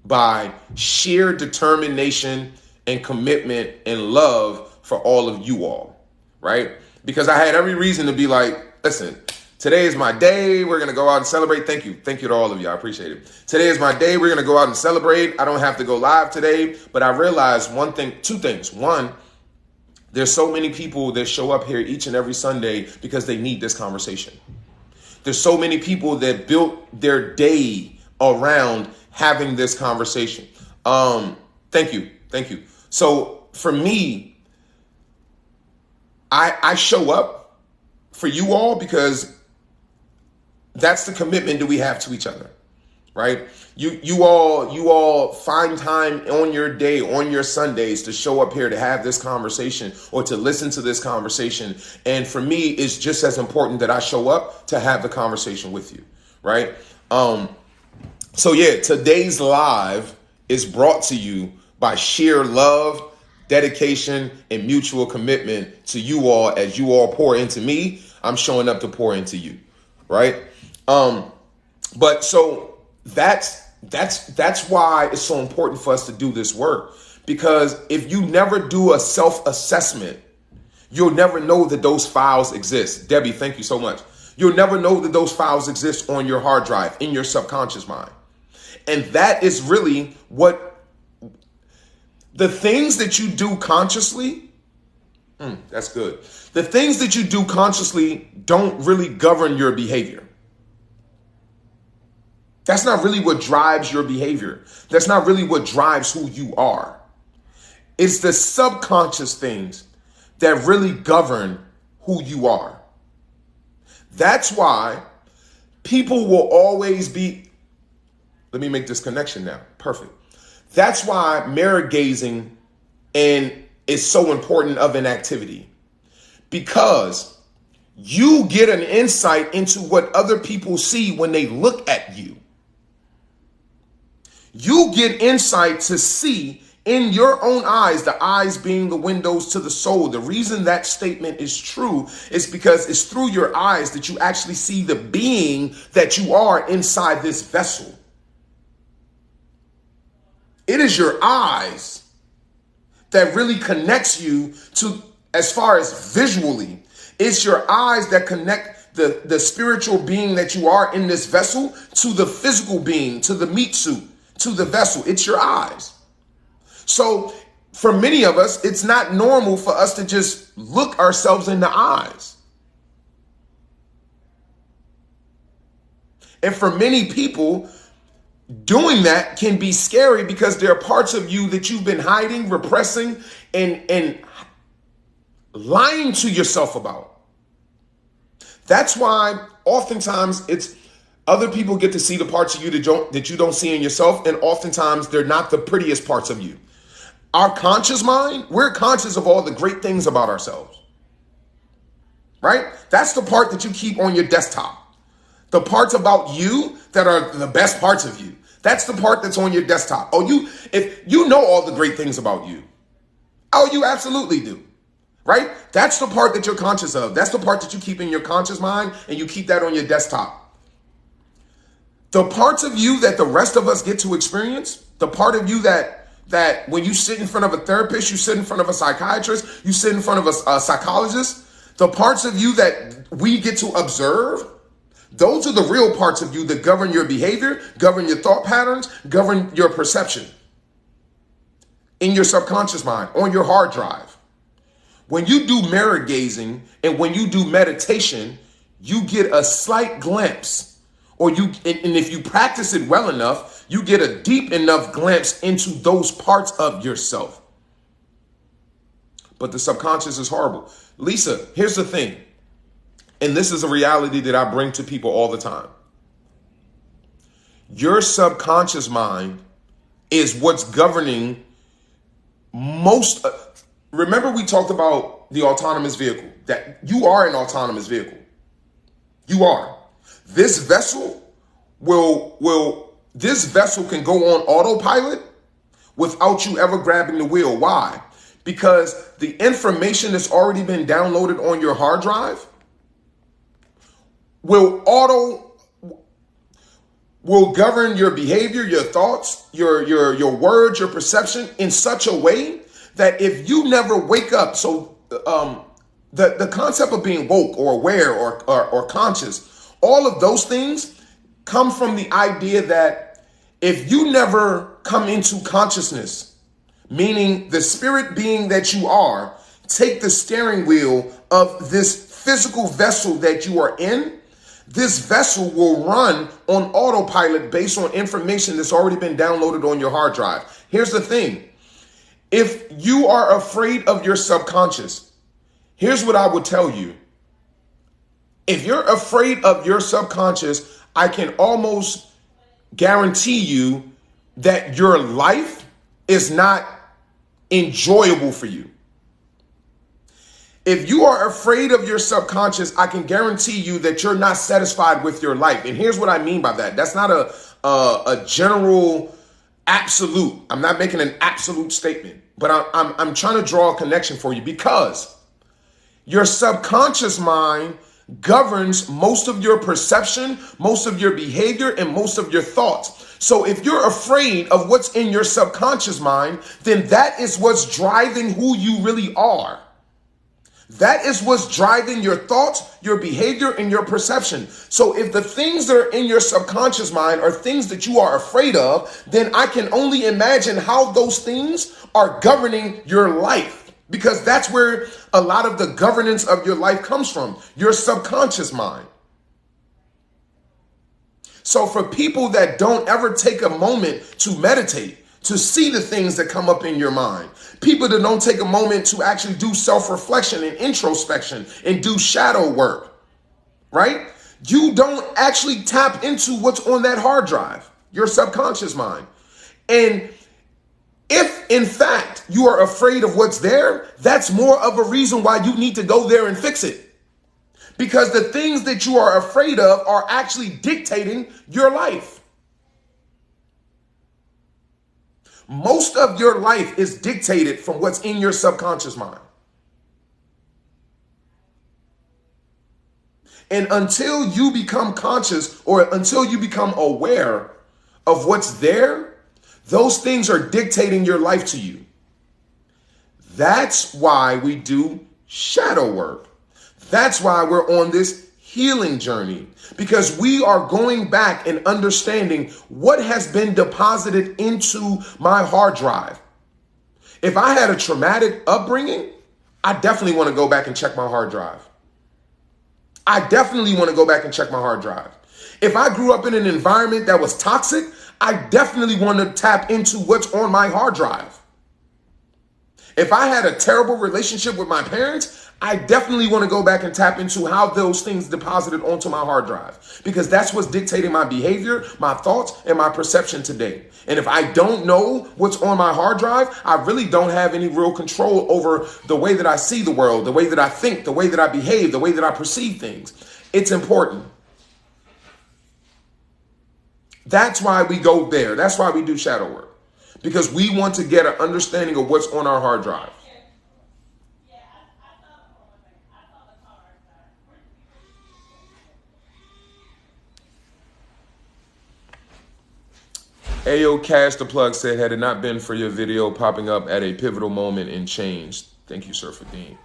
by sheer determination and commitment and love for all of you all, right? Because I had every reason to be like, listen, today is my day. We're going to go out and celebrate. Thank you. Thank you to all of you. I appreciate it. Today is my day. We're going to go out and celebrate. I don't have to go live today, but I realized two things. One, there's so many people that show up here each and every Sunday because they need this conversation. There's so many people that built their day around having this conversation. Thank you. So for me, I show up for you all because that's the commitment that we have to each other, right? You all find time on your day, on your Sundays, to show up here to have this conversation or to listen to this conversation. And for me, it's just as important that I show up to have the conversation with you, right? So yeah, today's live is brought to you by sheer love, dedication, and mutual commitment to you all. As you all pour into me, I'm showing up to pour into you, right? But so that's why it's so important for us to do this work, because if you never do a self-assessment, you'll never know that those files exist. Debbie, thank you so much. You'll never know that those files exist on your hard drive, in your subconscious mind. And that is really what the things that you do consciously, that's good. The things that you do consciously don't really govern your behavior. That's not really what drives your behavior. That's not really what drives who you are. It's the subconscious things that really govern who you are. That's why people will always be, let me make this connection now. Perfect. That's why mirror gazing is so important of an activity, because you get an insight into what other people see when they look at you. You get insight to see in your own eyes, the eyes being the windows to the soul. The reason that statement is true is because it's through your eyes that you actually see the being that you are inside this vessel. It is your eyes that really connects you to, as far as visually, it's your eyes that connect the spiritual being that you are in this vessel to the physical being, to the meat suit, to the vessel. It's your eyes. So for many of us, it's not normal for us to just look ourselves in the eyes. And for many people, doing that can be scary because there are parts of you that you've been hiding, repressing, and lying to yourself about. That's why oftentimes it's other people get to see the parts of you that you don't see in yourself, and oftentimes they're not the prettiest parts of you. Our conscious mind, we're conscious of all the great things about ourselves, right? That's the part that you keep on your desktop. The parts about you that are the best parts of you. That's the part that's on your desktop. If you know all the great things about you. Oh, you absolutely do. Right? That's the part that you're conscious of. That's the part that you keep in your conscious mind, and you keep that on your desktop. The parts of you that the rest of us get to experience, the part of you that when you sit in front of a therapist, you sit in front of a psychiatrist, you sit in front of a psychologist, the parts of you that we get to observe, those are the real parts of you that govern your behavior, govern your thought patterns, govern your perception in your subconscious mind, on your hard drive. When you do mirror gazing and when you do meditation, you get a slight glimpse, and if you practice it well enough, you get a deep enough glimpse into those parts of yourself. But the subconscious is horrible. Lisa, here's the thing. And this is a reality that I bring to people all the time. Your subconscious mind is what's governing most. Remember, we talked about the autonomous vehicle, that you are an autonomous vehicle. You are. This vessel this vessel can go on autopilot without you ever grabbing the wheel. Why? Because the information that's already been downloaded on your hard drive will govern your behavior, your thoughts, your words, your perception in such a way that if you never wake up, so the concept of being woke or aware or conscious, all of those things come from the idea that if you never come into consciousness, meaning the spirit being that you are, take the steering wheel of this physical vessel that you are in, this vessel will run on autopilot based on information that's already been downloaded on your hard drive. Here's the thing. If you are afraid of your subconscious, here's what I would tell you. If you're afraid of your subconscious, I can almost guarantee you that your life is not enjoyable for you. If you are afraid of your subconscious, I can guarantee you that you're not satisfied with your life. And here's what I mean by that. That's not a a general absolute. I'm not making an absolute statement, but I'm trying to draw a connection for you, because your subconscious mind governs most of your perception, most of your behavior, and most of your thoughts. So if you're afraid of what's in your subconscious mind, then that is what's driving who you really are. That is what's driving your thoughts, your behavior, and your perception. So if the things that are in your subconscious mind are things that you are afraid of, then I can only imagine how those things are governing your life. Because that's where a lot of the governance of your life comes from, your subconscious mind. So for people that don't ever take a moment to meditate, to see the things that come up in your mind, people that don't take a moment to actually do self-reflection and introspection and do shadow work, right? You don't actually tap into what's on that hard drive, your subconscious mind. And if, in fact, you are afraid of what's there, that's more of a reason why you need to go there and fix it. Because the things that you are afraid of are actually dictating your life. Most of your life is dictated from what's in your subconscious mind. And until you become conscious, or until you become aware of what's there, those things are dictating your life to you. That's why we do shadow work. That's why we're on this healing journey, because we are going back and understanding what has been deposited into my hard drive. If I had a traumatic upbringing, I definitely want to go back and check my hard drive. I definitely want to go back and check my hard drive. If I grew up in an environment that was toxic, I definitely want to tap into what's on my hard drive. If I had a terrible relationship with my parents, I definitely want to go back and tap into how those things deposited onto my hard drive, because that's what's dictating my behavior, my thoughts, and my perception today. And if I don't know what's on my hard drive, I really don't have any real control over the way that I see the world, the way that I think, the way that I behave, the way that I perceive things. It's important. That's why we go there. That's why we do shadow work, because we want to get an understanding of what's on our hard drive. Ayo Cash the Plug said, had it not been for your video popping up at a pivotal moment in change. Thank you, sir, for Dean.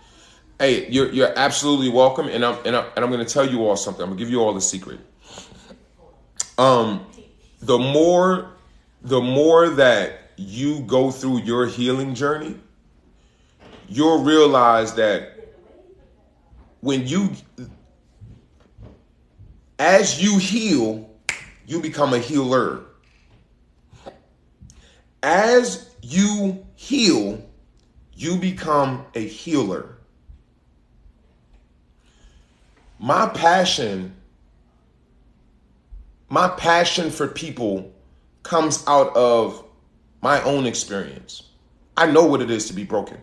Hey, you're absolutely welcome, and I'm going to tell you all something. I'm going to give you all the secret. The more that you go through your healing journey, you'll realize that as you heal, you become a healer. As you heal, you become a healer. My passion for people comes out of my own experience. I know what it is to be broken.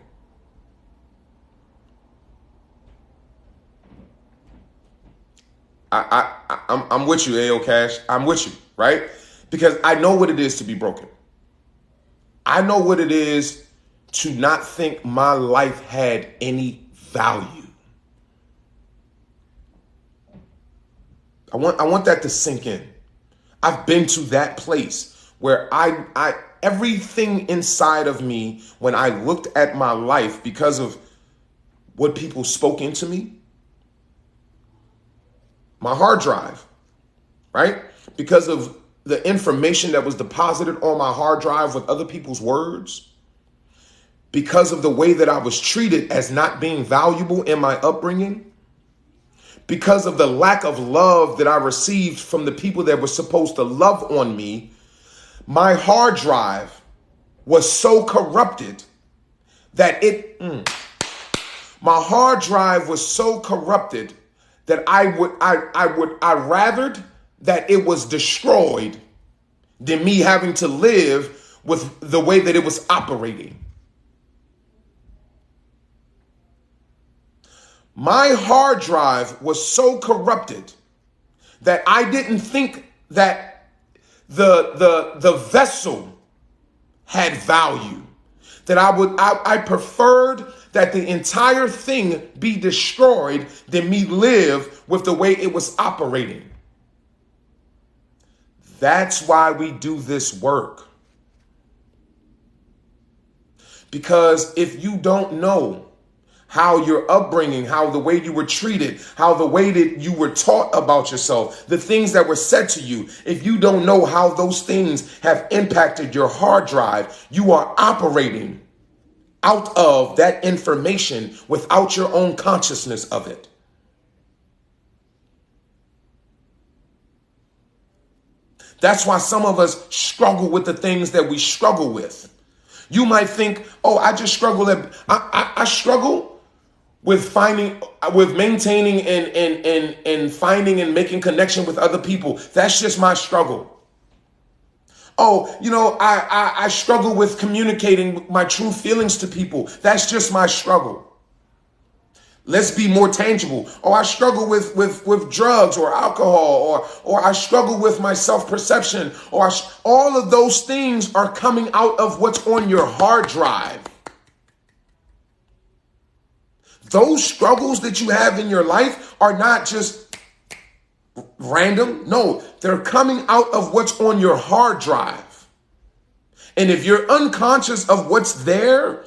I'm with you, Ayo Cash. I'm with you, right? Because I know what it is to be broken. I know what it is to not think my life had any value. I want that to sink in. I've been to that place where I everything inside of me, when I looked at my life because of what people spoke into me, my hard drive, right? Because of the information that was deposited on my hard drive with other people's words, because of the way that I was treated as not being valuable in my upbringing, because of the lack of love that I received from the people that were supposed to love on me, my hard drive was so corrupted that my hard drive was so corrupted that I rathered that it was destroyed than me having to live with the way that it was operating. My hard drive was so corrupted that I didn't think that the vessel had value. That I preferred that the entire thing be destroyed than me live with the way it was operating. That's why we do this work. Because if you don't know how your upbringing, how the way you were treated, how the way that you were taught about yourself, the things that were said to you, if you don't know how those things have impacted your hard drive, you are operating out of that information without your own consciousness of it. That's why some of us struggle with the things that we struggle with. You might think, oh, I just struggle. I struggle with maintaining and finding and making connection with other people. That's just my struggle. Oh, I struggle with communicating my true feelings to people. That's just my struggle. Let's be more tangible. Oh, I struggle with drugs or alcohol, or I struggle with my self-perception, or all of those things are coming out of what's on your hard drive. Those struggles that you have in your life are not just random. No, they're coming out of what's on your hard drive. And if you're unconscious of what's there,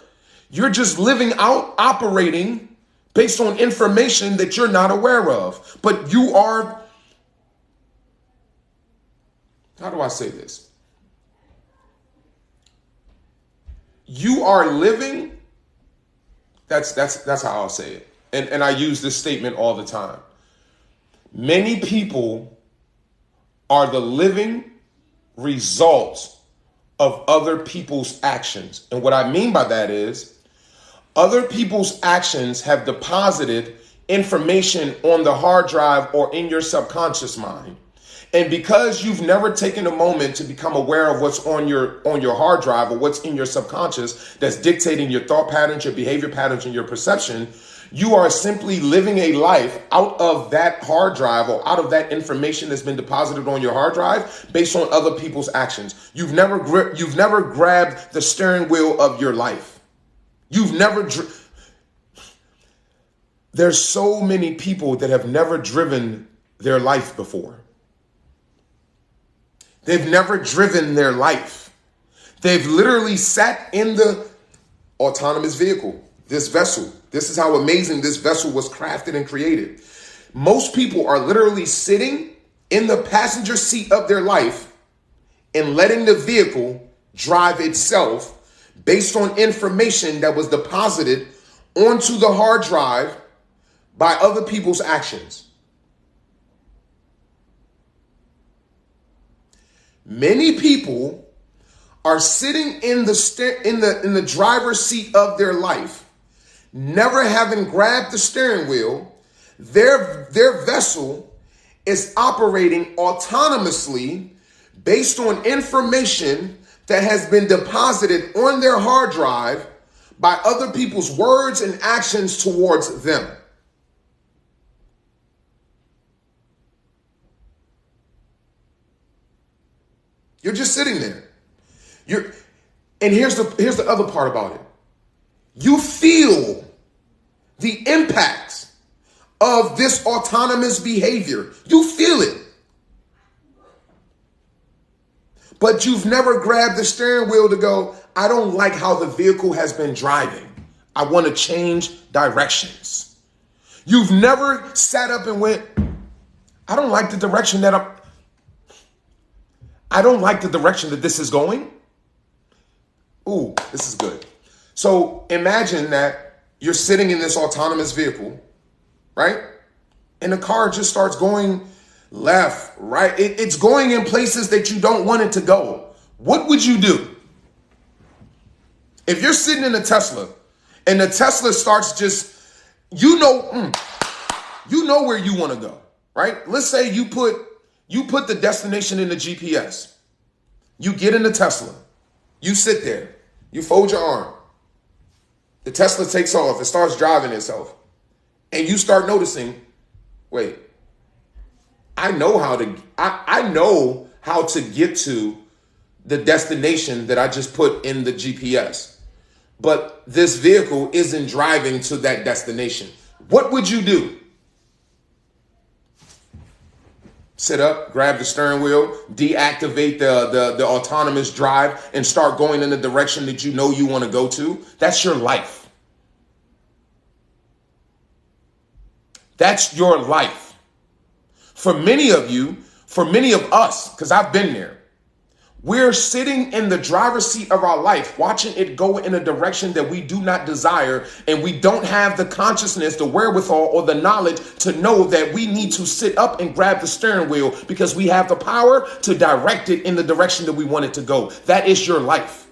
you're just living out, operating based on information that you're not aware of. But you are, how do I say this? You are living, that's how I'll say it. And I use this statement all the time. Many people are the living result of other people's actions. And what I mean by that is, other people's actions have deposited information on the hard drive or in your subconscious mind. And because you've never taken a moment to become aware of what's on your hard drive or what's in your subconscious that's dictating your thought patterns, your behavior patterns, and your perception, you are simply living a life out of that hard drive or out of that information that's been deposited on your hard drive based on other people's actions. You've never grabbed the steering wheel of your life. There's so many people that have never driven their life before. They've never driven their life. They've literally sat in the autonomous vehicle, this vessel. This is how amazing this vessel was crafted and created. Most people are literally sitting in the passenger seat of their life and letting the vehicle drive itself based on information that was deposited onto the hard drive by other people's actions. Many people are sitting in the driver's seat of their life, never having grabbed the steering wheel. Their vessel is operating autonomously based on information that has been deposited on their hard drive by other people's words and actions towards them. You're just sitting there. And here's the other part about it. You feel the impacts of this autonomous behavior. You feel it. But you've never grabbed the steering wheel to go, I don't like how the vehicle has been driving. I want to change directions. You've never sat up and went, I don't like the direction that this is going. Ooh, this is good. So imagine that you're sitting in this autonomous vehicle, right? And the car just starts going left, right? It's going in places that you don't want it to go. What would you do? If you're sitting in a Tesla and the Tesla starts just, you know where you want to go, right? Let's say you put the destination in the GPS. You get in the Tesla. You sit there. You fold your arm. The Tesla takes off. It starts driving itself. And you start noticing, wait, I know how to get to the destination that I just put in the GPS. But this vehicle isn't driving to that destination. What would you do? Sit up, grab the steering wheel, deactivate the autonomous drive, and start going in the direction that you know you want to go to? That's your life. That's your life. For many of you, for many of us, because I've been there, we're sitting in the driver's seat of our life, watching it go in a direction that we do not desire, and we don't have the consciousness, the wherewithal, or the knowledge to know that we need to sit up and grab the steering wheel because we have the power to direct it in the direction that we want it to go. That is your life.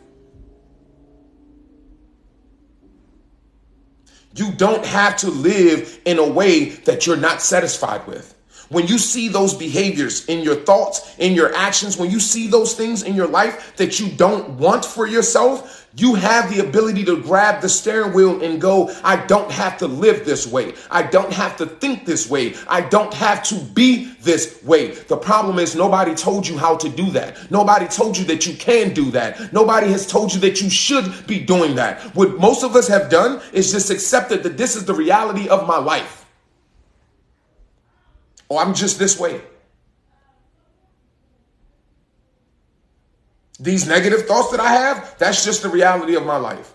You don't have to live in a way that you're not satisfied with. When you see those behaviors in your thoughts, in your actions, when you see those things in your life that you don't want for yourself, you have the ability to grab the steering wheel and go, I don't have to live this way. I don't have to think this way. I don't have to be this way. The problem is nobody told you how to do that. Nobody told you that you can do that. Nobody has told you that you should be doing that. What most of us have done is just accepted that this is the reality of my life. Oh, I'm just this way. These negative thoughts that I have, that's just the reality of my life.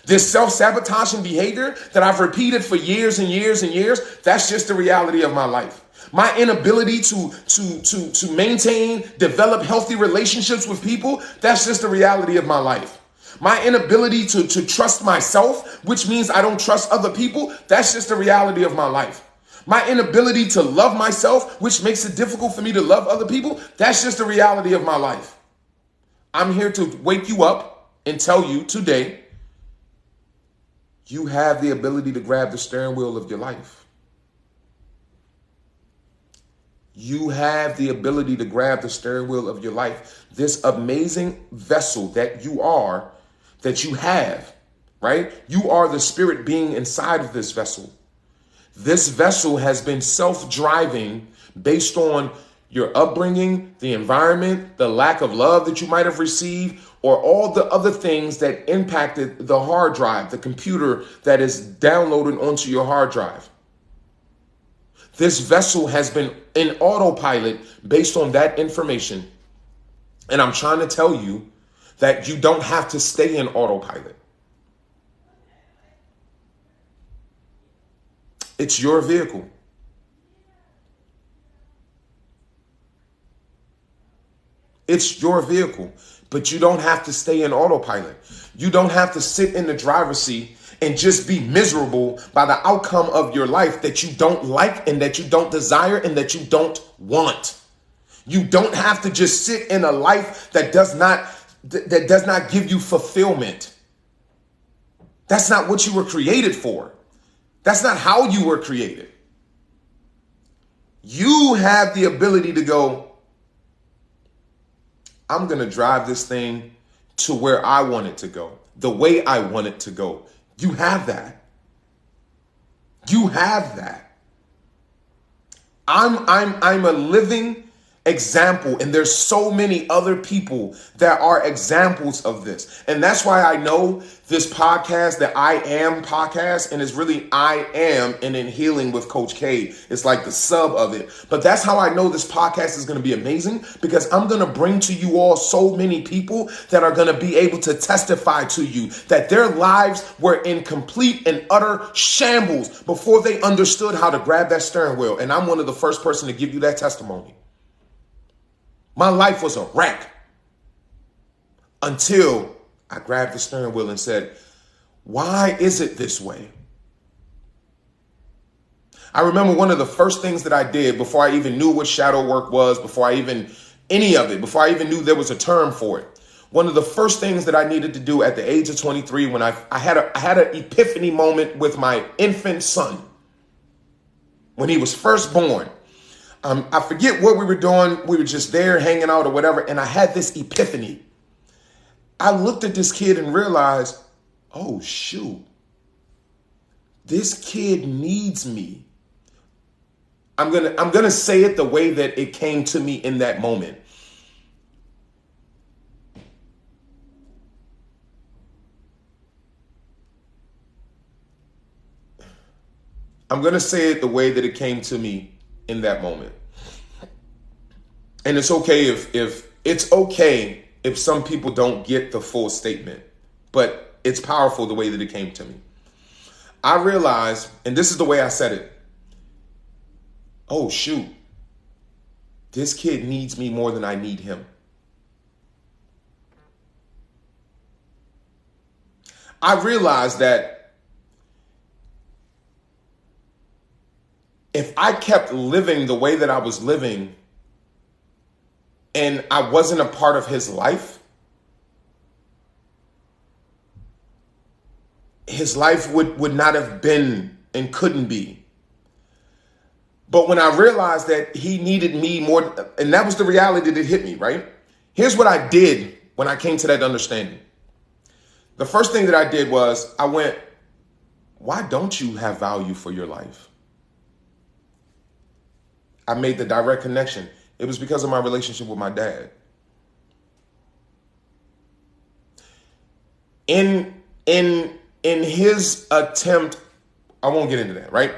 This self-sabotaging behavior that I've repeated for years and years and years, that's just the reality of my life. My inability to maintain, develop healthy relationships with people, that's just the reality of my life. My inability to trust myself, which means I don't trust other people, that's just the reality of my life. My inability to love myself, which makes it difficult for me to love other people, that's just the reality of my life. I'm here to wake you up and tell you today, you have the ability to grab the steering wheel of your life. You have the ability to grab the steering wheel of your life. This amazing vessel that you are, that you have, right? You are the spirit being inside of this vessel. This vessel has been self-driving based on your upbringing, the environment, the lack of love that you might have received, or all the other things that impacted the hard drive, the computer that is downloaded onto your hard drive. This vessel has been in autopilot based on that information. And I'm trying to tell you that you don't have to stay in autopilot. It's your vehicle. It's your vehicle, but you don't have to stay in autopilot. You don't have to sit in the driver's seat and just be miserable by the outcome of your life that you don't like and that you don't desire and that you don't want. You don't have to just sit in a life that does not give you fulfillment. That's not what you were created for. That's not how you were created. You have the ability to go, I'm going to drive this thing to where I want it to go, the way I want it to go. You have that. You have that. I'm a living example, and there's so many other people that are examples of this. And that's why I know this podcast, the I Am podcast, and it's really I Am and then Healing with Coach K. It's like the sub of it. But that's how I know this podcast is going to be amazing, because I'm going to bring to you all so many people that are going to be able to testify to you that their lives were in complete and utter shambles before they understood how to grab that steering wheel. And I'm one of the first person to give you that testimony. My life was a wreck until I grabbed the steering wheel and said, why is it this way? I remember one of the first things that I did before I even knew what shadow work was, before I even knew there was a term for it. One of the first things that I needed to do at the age of 23, when I had an epiphany moment with my infant son, when he was first born. I forget what we were doing. We were just there hanging out or whatever. And I had this epiphany. I looked at this kid and realized, oh, shoot, this kid needs me. I'm gonna say it the way that it came to me in that moment. I'm going to say it the way that it came to me in that moment. And it's okay if some people don't get the full statement, but it's powerful the way that it came to me. I realized, and this is the way I said it. Oh, shoot. This kid needs me more than I need him. I realized that if I kept living the way that I was living and I wasn't a part of his life would not have been and couldn't be. But when I realized that he needed me more, and that was the reality that hit me, right? Here's what I did when I came to that understanding. The first thing that I did was I went, why don't you have value for your life? I made the direct connection. It was because of my relationship with my dad. In his attempt, I won't get into that, right?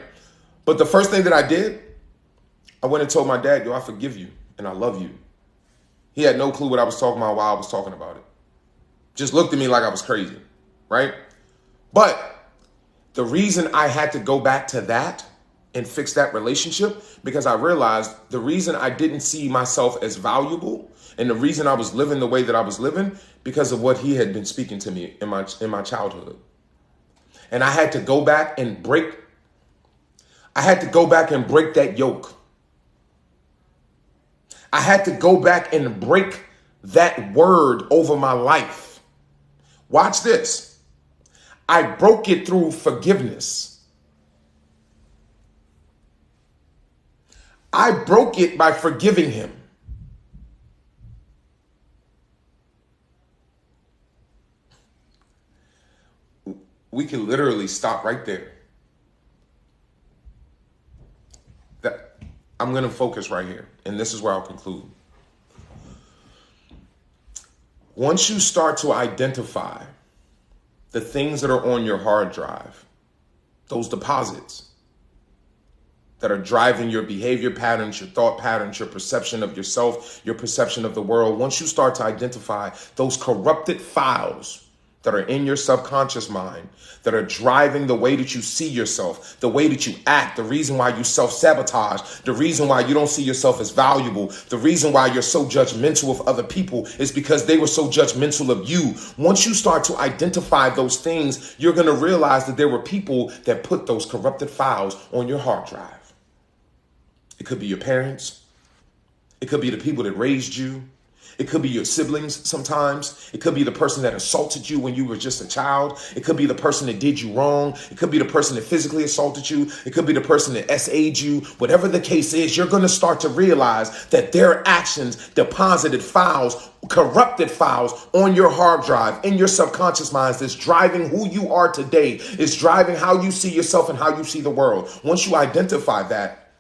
But the first thing that I did, I went and told my dad, yo, I forgive you and I love you. He had no clue what I was talking about while I was talking about it. Just looked at me like I was crazy, right? But the reason I had to go back to that and fix that relationship, because I realized the reason I didn't see myself as valuable and the reason I was living the way that I was living, because of what he had been speaking to me in my childhood. And I had to go back and break that yoke. I had to go back and break that word over my life. Watch this. I broke it through forgiveness. I broke it by forgiving him. We can literally stop right there. I'm going to focus right here, and this is where I'll conclude. Once you start to identify the things that are on your hard drive, those deposits that are driving your behavior patterns, your thought patterns, your perception of yourself, your perception of the world, once you start to identify those corrupted files that are in your subconscious mind, that are driving the way that you see yourself, the way that you act, the reason why you self-sabotage, the reason why you don't see yourself as valuable, the reason why you're so judgmental of other people is because they were so judgmental of you. Once you start to identify those things, you're going to realize that there were people that put those corrupted files on your hard drive. It could be your parents. It could be the people that raised you. It could be your siblings sometimes. It could be the person that assaulted you when you were just a child. It could be the person that did you wrong. It could be the person that physically assaulted you. It could be the person that SA'd you. Whatever the case is, you're going to start to realize that their actions deposited files, corrupted files on your hard drive, in your subconscious minds that's driving who you are today. It's driving how you see yourself and how you see the world. Once you identify that,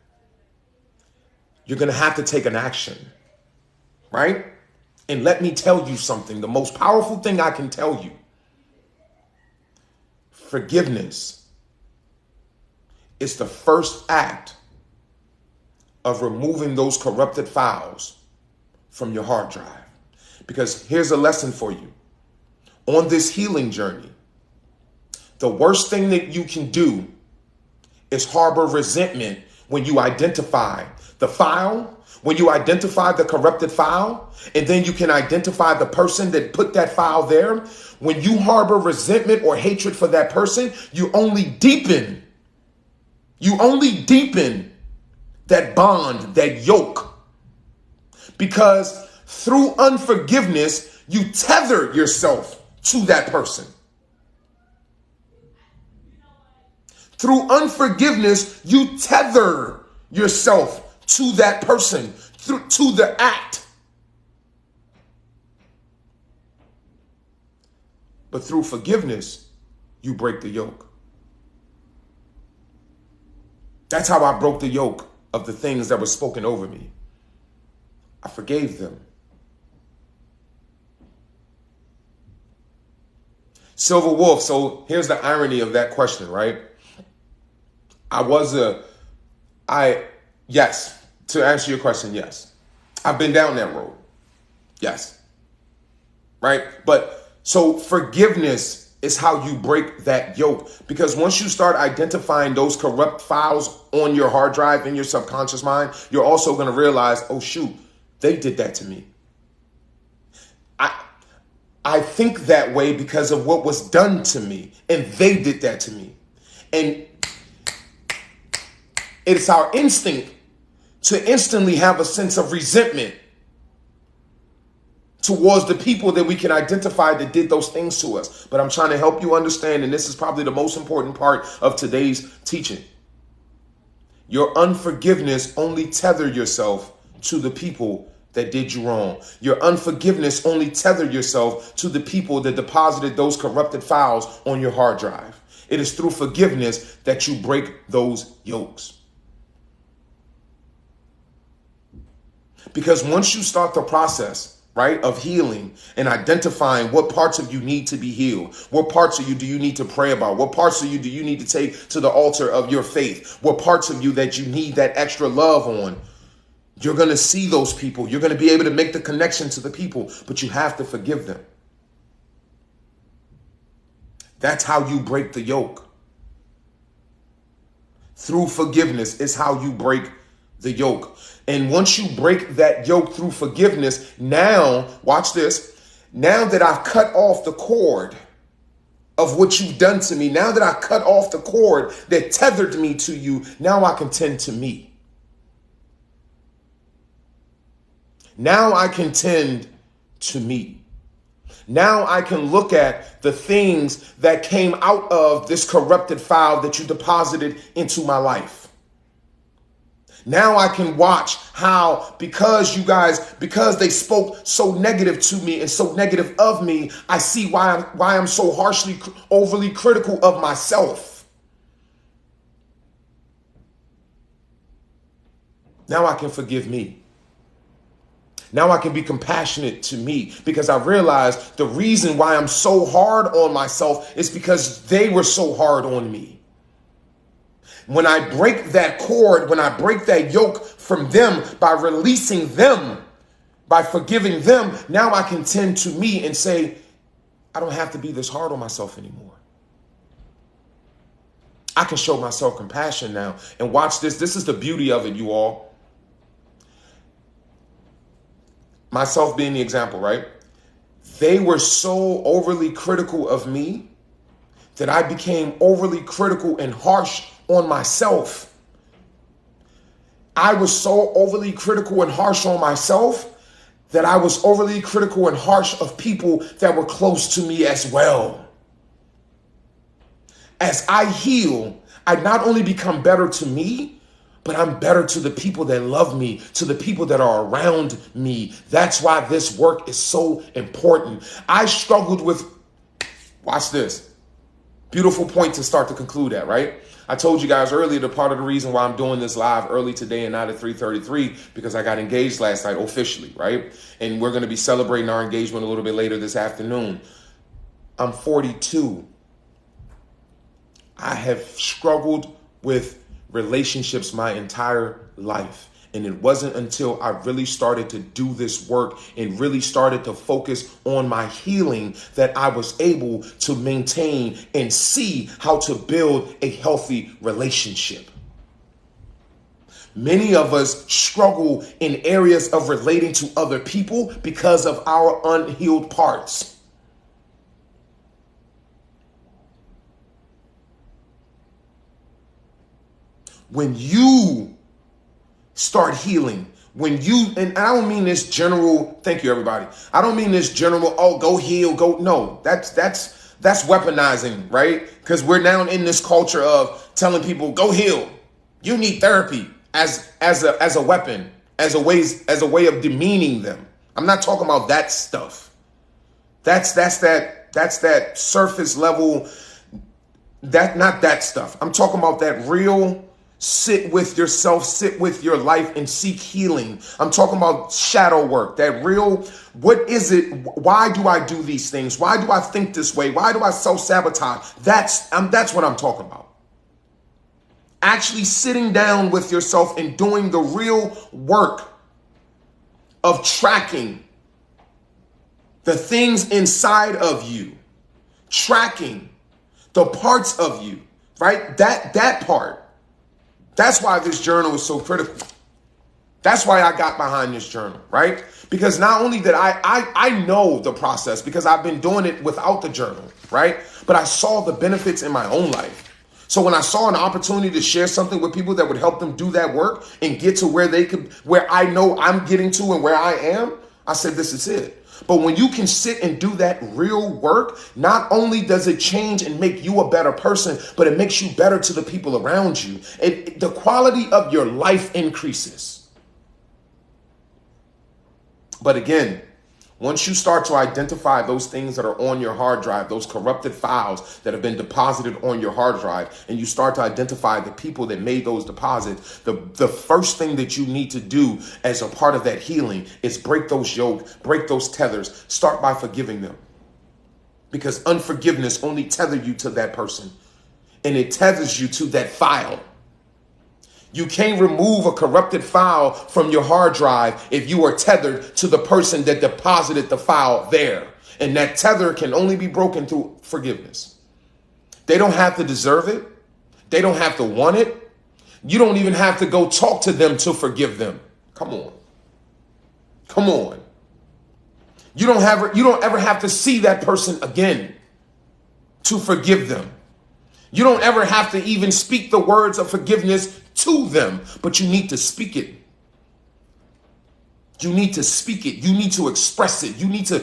you're going to have to take an action, right? And let me tell you something, the most powerful thing I can tell you, forgiveness is the first act of removing those corrupted files from your hard drive. Because here's a lesson for you. On this healing journey, the worst thing that you can do is harbor resentment when you identify the file, when you identify the corrupted file, and then you can identify the person that put that file there. When you harbor resentment or hatred for that person, you only deepen that bond, that yoke. Because through unforgiveness, you tether yourself to that person. Through unforgiveness, you tether yourself to that person, to the act. But through forgiveness, you break the yoke. That's how I broke the yoke of the things that were spoken over me. I forgave them. Silver Wolf, so here's the irony of that question, right? I was a, yes, to answer your question, yes. I've been down that road. Yes. Right? But so forgiveness is how you break that yoke. Because once you start identifying those corrupt files on your hard drive in your subconscious mind, you're also going to realize, oh, shoot, they did that to me. I think that way because of what was done to me, and they did that to me. And it's our instinct to instantly have a sense of resentment towards the people that we can identify that did those things to us. But I'm trying to help you understand, and this is probably the most important part of today's teaching. Your unforgiveness only tethered yourself to the people that did you wrong. Your unforgiveness only tethered yourself to the people that deposited those corrupted files on your hard drive. It is through forgiveness that you break those yokes. Because once you start the process, right, of healing and identifying what parts of you need to be healed, what parts of you do you need to pray about, what parts of you do you need to take to the altar of your faith, what parts of you that you need that extra love on, you're going to see those people. You're going to be able to make the connection to the people, but you have to forgive them. That's how you break the yoke. Through forgiveness is how you break the yoke. And once you break that yoke through forgiveness, now, watch this, now that I've cut off the cord of what you've done to me, now that I cut off the cord that tethered me to you, now I can tend to me. Now I can tend to me. Now I can look at the things that came out of this corrupted file that you deposited into my life. Now I can watch how, because they spoke so negative to me and so negative of me, I see why I'm so harshly, overly critical of myself. Now I can forgive me. Now I can be compassionate to me because I realize the reason why I'm so hard on myself is because they were so hard on me. When I break that cord, when I break that yoke from them by releasing them, by forgiving them, now I can tend to me and say, I don't have to be this hard on myself anymore. I can show myself compassion now. And watch this. This is the beauty of it, you all. Myself being the example, right? They were so overly critical of me that I became overly critical and harsh on myself. I was so overly critical and harsh on myself that I was overly critical and harsh of people that were close to me as well. As I heal, I not only become better to me, but I'm better to the people that love me, to the people that are around me. That's why this work is so important. I struggled with, watch this, beautiful point to start to conclude at, right? I told you guys earlier the part of the reason why I'm doing this live early today and not at 3:33 because I got engaged last night officially, right? And we're going to be celebrating our engagement a little bit later this afternoon. I'm 42. I have struggled with relationships my entire life. And it wasn't until I really started to do this work and really started to focus on my healing that I was able to maintain and see how to build a healthy relationship. Many of us struggle in areas of relating to other people because of our unhealed parts. When you start healing, and I don't mean this general, thank you everybody. I don't mean this general, oh, go heal, go. No, that's weaponizing, right? Because we're now in this culture of telling people, go heal. You need therapy as a weapon, as a way of demeaning them. I'm not talking about that stuff. That's that surface level, not that stuff. I'm talking about that real sit with yourself, sit with your life and seek healing. I'm talking about shadow work, that real, what is it? Why do I do these things? Why do I think this way? Why do I self-sabotage? That's what I'm talking about. Actually sitting down with yourself and doing the real work of tracking the things inside of you, tracking the parts of you, right? That part. That's why this journal is so critical. That's why I got behind this journal, right? Because not only did I know the process because I've been doing it without the journal, right? But I saw the benefits in my own life. So when I saw an opportunity to share something with people that would help them do that work and get to where I know I'm getting to and where I am, I said, this is it. But when you can sit and do that real work, not only does it change and make you a better person, but it makes you better to the people around you. The quality of your life increases. But again, once you start to identify those things that are on your hard drive, those corrupted files that have been deposited on your hard drive, and you start to identify the people that made those deposits, the first thing that you need to do as a part of that healing is break those yokes, break those tethers, start by forgiving them. Because unforgiveness only tethers you to that person, and it tethers you to that file. You can't remove a corrupted file from your hard drive if you are tethered to the person that deposited the file there. And that tether can only be broken through forgiveness. They don't have to deserve it. They don't have to want it. You don't even have to go talk to them to forgive them. Come on. Come on. You don't ever have to see that person again to forgive them. You don't ever have to even speak the words of forgiveness to them, but you need to speak it. You need to speak it. You need to express it. You need to,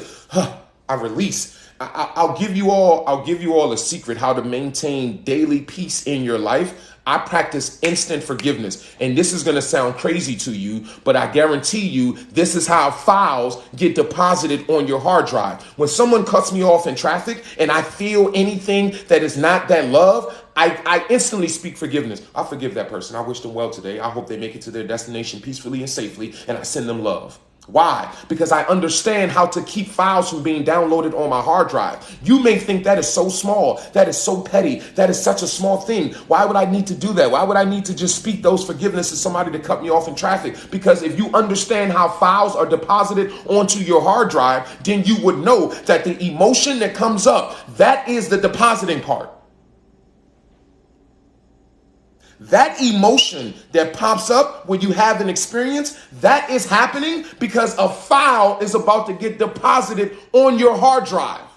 I release. I'll give you all a secret how to maintain daily peace in your life. I practice instant forgiveness. And this is going to sound crazy to you, but I guarantee you this is how files get deposited on your hard drive. When someone cuts me off in traffic and I feel anything that is not that love, I instantly speak forgiveness. I forgive that person. I wish them well today. I hope they make it to their destination peacefully and safely, and I send them love. Why? Because I understand how to keep files from being downloaded on my hard drive. You may think that is so small, that is so petty, that is such a small thing. Why would I need to do that? Why would I need to just speak those forgiveness to somebody to cut me off in traffic? Because if you understand how files are deposited onto your hard drive, then you would know that the emotion that comes up, that is the depositing part. That emotion that pops up when you have an experience, that is happening because a file is about to get deposited on your hard drive.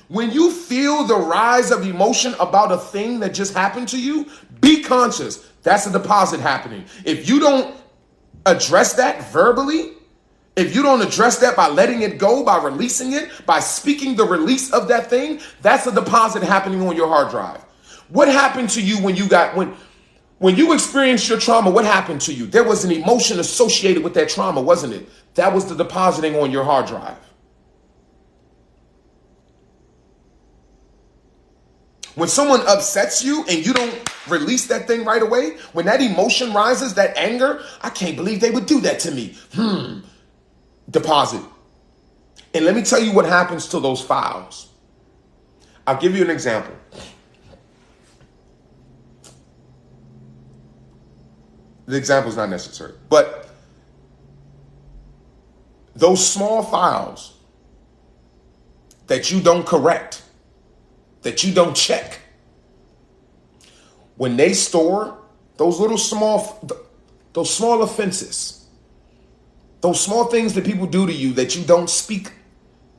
When you feel the rise of emotion about a thing that just happened to you, be conscious. That's a deposit happening. If you don't address that verbally, if you don't address that by letting it go, by releasing it, by speaking the release of that thing, that's a deposit happening on your hard drive. What happened to you when you experienced your trauma? What happened to you? There was an emotion associated with that trauma, wasn't it? That was the depositing on your hard drive. When someone upsets you and you don't release that thing right away, when that emotion rises, that anger, I can't believe they would do that to me. Deposit. And let me tell you what happens to those files. I'll give you an example. The example is not necessary, but those small files that you don't correct, that you don't check, when they store those small offenses, those small things that people do to you that you don't speak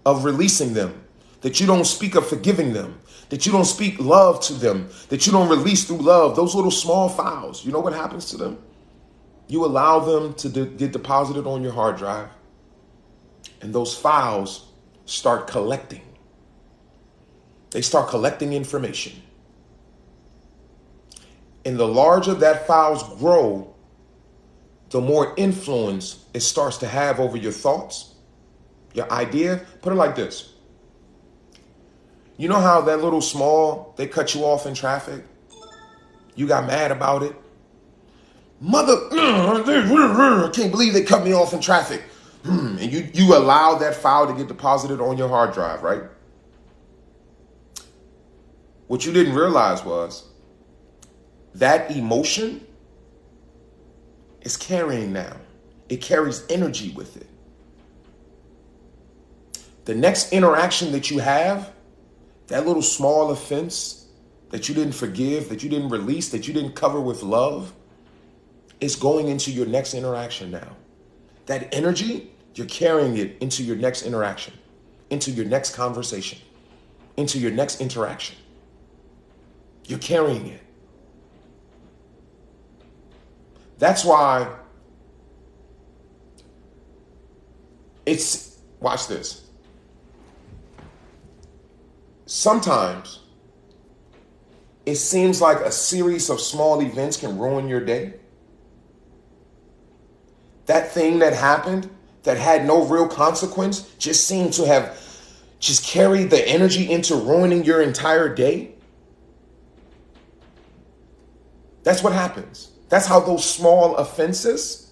of releasing them, that you don't speak of forgiving them, that you don't speak love to them, that you don't release through love, those little small files, you know what happens to them? You allow them to get deposited on your hard drive, and those files start collecting. They start collecting information. And the larger that files grow, the more influence it starts to have over your thoughts, your idea. Put it like this. You know how that little small, they cut you off in traffic? You got mad about it. I can't believe they cut me off in traffic. And you allow that file to get deposited on your hard drive, right? What you didn't realize was that emotion is carrying now. It carries energy with it. The next interaction that you have, that little small offense that you didn't forgive, that you didn't release, that you didn't cover with love, is going into your next interaction now. That energy, you're carrying it into your next interaction, into your next conversation, into your next interaction. You're carrying it. That's why watch this. Sometimes it seems like a series of small events can ruin your day. That thing that happened that had no real consequence just seemed to have just carried the energy into ruining your entire day. That's what happens. That's how those small offenses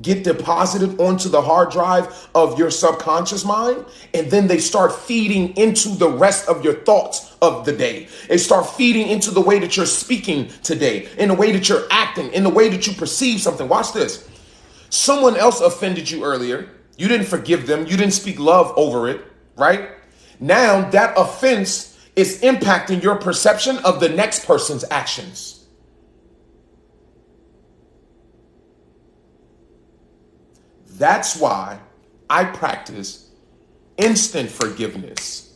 get deposited onto the hard drive of your subconscious mind, and then they start feeding into the rest of your thoughts of the day. They start feeding into the way that you're speaking today, in the way that you're acting, in the way that you perceive something. Watch this. Someone else offended you earlier. You didn't forgive them. You didn't speak love over it, right? Now that offense is impacting your perception of the next person's actions. That's why I practice instant forgiveness.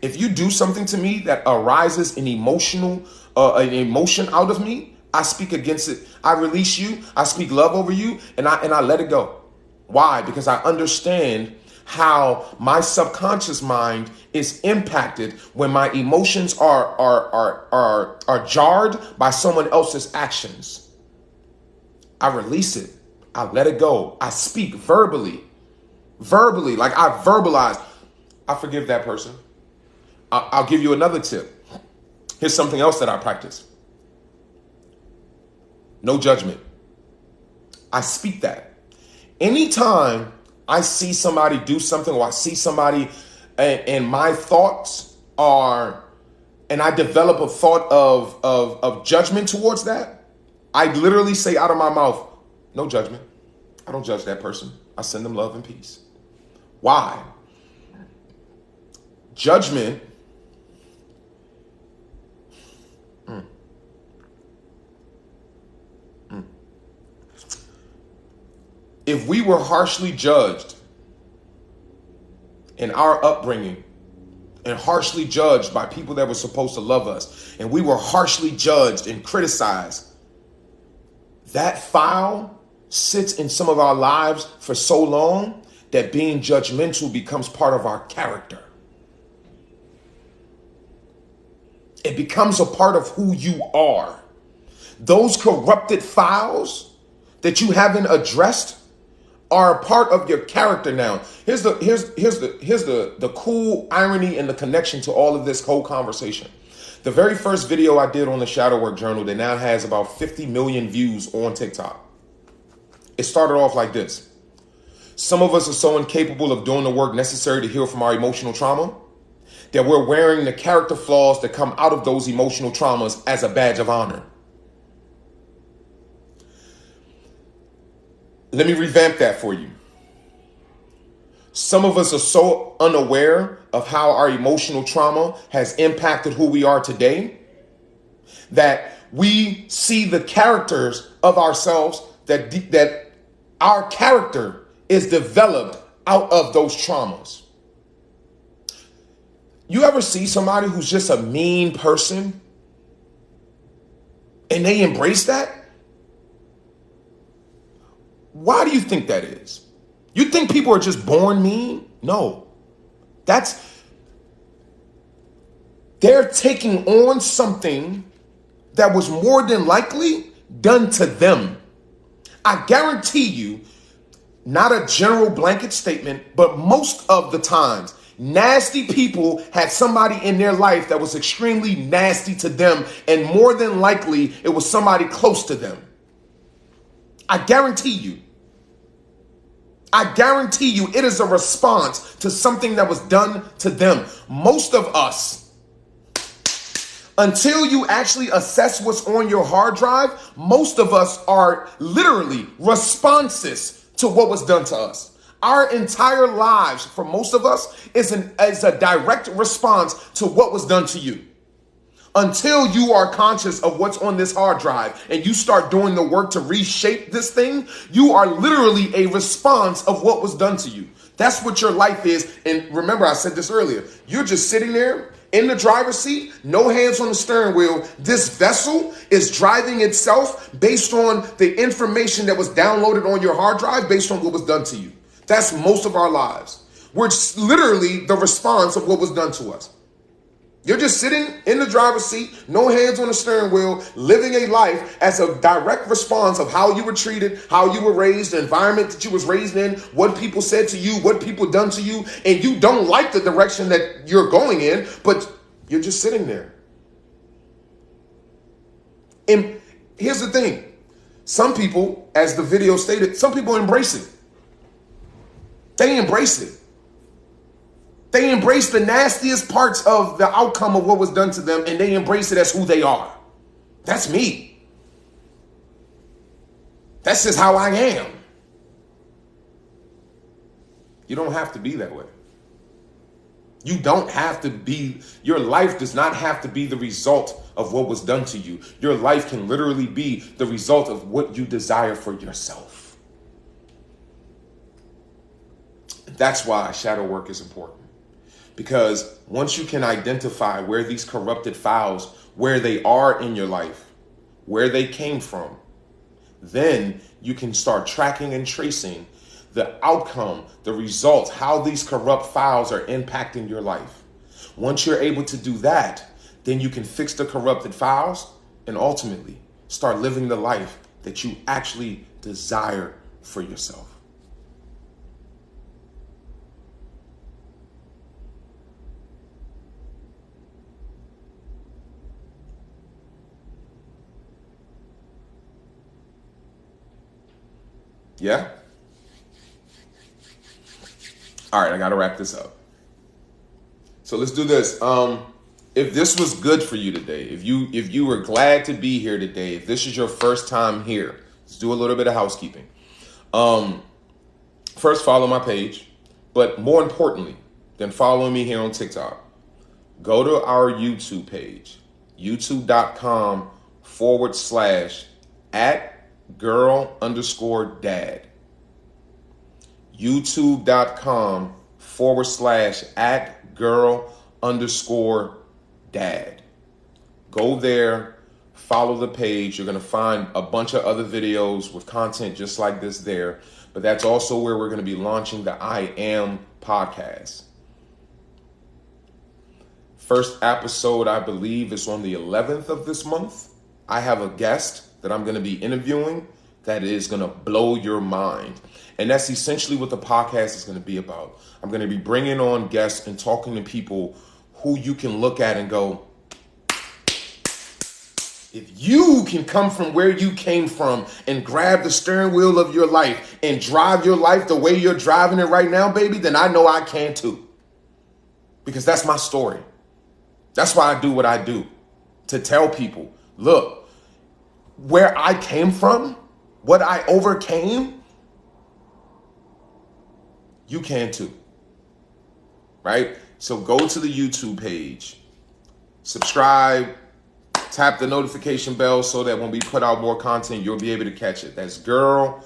If you do something to me that arises an emotion out of me, I speak against it. I release you. I speak love over you, and I let it go. Why? Because I understand how my subconscious mind is impacted when my emotions are jarred by someone else's actions. I release it. I let it go. I speak verbally, like I verbalize. I forgive that person. I'll give you another tip. Here's something else that I practice. No judgment. I speak that. Anytime I see somebody do something, or I see somebody and my thoughts are, and I develop a thought of judgment towards that, I literally say out of my mouth, no judgment. I don't judge that person. I send them love and peace. Why? Judgment if we were harshly judged in our upbringing and harshly judged by people that were supposed to love us, and we were harshly judged and criticized, that file sits in some of our lives for so long that being judgmental becomes part of our character. It becomes a part of who you are. Those corrupted files that you haven't addressed are a part of your character now. Here's the cool irony and the connection to all of this whole conversation. The very first video I did on the Shadow Work Journal that now has about 50 million views on TikTok. It started off like this. Some of us are so incapable of doing the work necessary to heal from our emotional trauma that we're wearing the character flaws that come out of those emotional traumas as a badge of honor. Let me revamp that for you. Some of us are so unaware of how our emotional trauma has impacted who we are today that we see the characters of ourselves that our character is developed out of those traumas. You ever see somebody who's just a mean person and they embrace that? Why do you think that is? You think people are just born mean? No. They're taking on something that was more than likely done to them. I guarantee you, not a general blanket statement, but most of the times, nasty people had somebody in their life that was extremely nasty to them, and more than likely, it was somebody close to them. I guarantee you. I guarantee you it is a response to something that was done to them. Most of us Until you actually assess what's on your hard drive, most of us are literally responses to what was done to us. Our entire lives, for most of us, is a direct response to what was done to you. Until you are conscious of what's on this hard drive and you start doing the work to reshape this thing, you are literally a response of what was done to you. That's what your life is. And remember, I said this earlier, you're just sitting there in the driver's seat, no hands on the steering wheel. This vessel is driving itself based on the information that was downloaded on your hard drive, based on what was done to you. That's most of our lives. We're literally the response of what was done to us. You're just sitting in the driver's seat, no hands on the steering wheel, living a life as a direct response of how you were treated, how you were raised, the environment that you was raised in, what people said to you, what people done to you, and you don't like the direction that you're going in, but you're just sitting there. And here's the thing. Some people, as the video stated, some people embrace it. They embrace it. They embrace the nastiest parts of the outcome of what was done to them, and they embrace it as who they are. That's me. That's just how I am. You don't have to be that way. You don't have to be, your life does not have to be the result of what was done to you. Your life can literally be the result of what you desire for yourself. That's why shadow work is important. Because once you can identify where these corrupted files, where they are in your life, where they came from, then you can start tracking and tracing the outcome, the results, how these corrupt files are impacting your life. Once you're able to do that, then you can fix the corrupted files and ultimately start living the life that you actually desire for yourself. Yeah? All right, I got to wrap this up. So let's do this. If this was good for you today, if you were glad to be here today, if this is your first time here, let's do a little bit of housekeeping. First, follow my page, but more importantly than following me here on TikTok, go to our YouTube page, youtube.com/@girl_dad. youtube.com/@girl_dad. Go there, follow the page. You're going to find a bunch of other videos with content just like this there. But that's also where we're going to be launching the I Am podcast. First episode, I believe, is on the 11th of this month. I have a guest that I'm going to be interviewing that is going to blow your mind. And that's essentially what the podcast is going to be about. I'm going to be bringing on guests and talking to people who you can look at and go, if you can come from where you came from and grab the steering wheel of your life and drive your life the way you're driving it right now, baby, then I know I can too. Because that's my story. That's why I do what I do. To tell people, look, where I came from, what I overcame, you can too. Right? So go to the YouTube page, subscribe, tap the notification bell so that when we put out more content, you'll be able to catch it. That's girl_dad,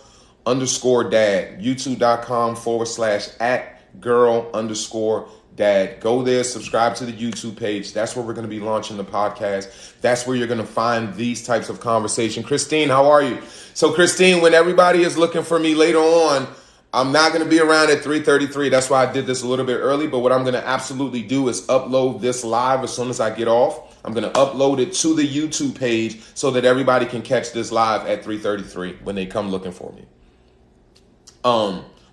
youtube.com/@girl_dad. Go there, subscribe to the YouTube page. That's where we're going to be launching the podcast. That's where you're going to find these types of conversation. Christine, how are you? So Christine, when everybody is looking for me later on, I'm not going to be around at 3:33. That's why I did this a little bit early. But what I'm going to absolutely do is upload this live as soon as I get off. I'm going to upload it to the YouTube page so that everybody can catch this live at 3:33 when they come looking for me.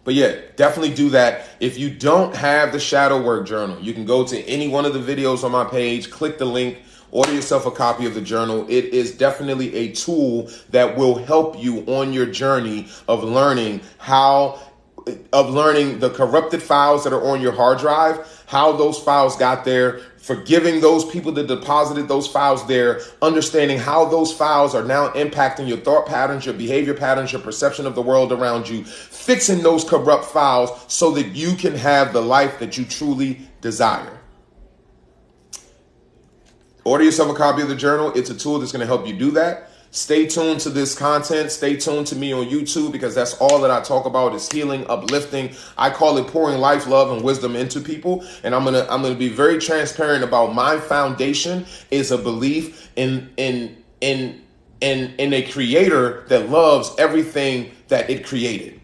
But yeah, definitely do that. If you don't have the shadow work journal, you can go to any one of the videos on my page, click the link, order yourself a copy of the journal. It is definitely a tool that will help you on your journey of learning how of learning the corrupted files that are on your hard drive, how those files got there, forgiving those people that deposited those files there, understanding how those files are now impacting your thought patterns, your behavior patterns, your perception of the world around you, fixing those corrupt files so that you can have the life that you truly desire. Order yourself a copy of the journal. It's a tool that's going to help you do that. Stay tuned to this content. Stay tuned to me on YouTube, because that's all that I talk about is healing, uplifting. I call it pouring life, love, and wisdom into people. And I'm gonna be very transparent about my foundation is a belief in a creator that loves everything that it created.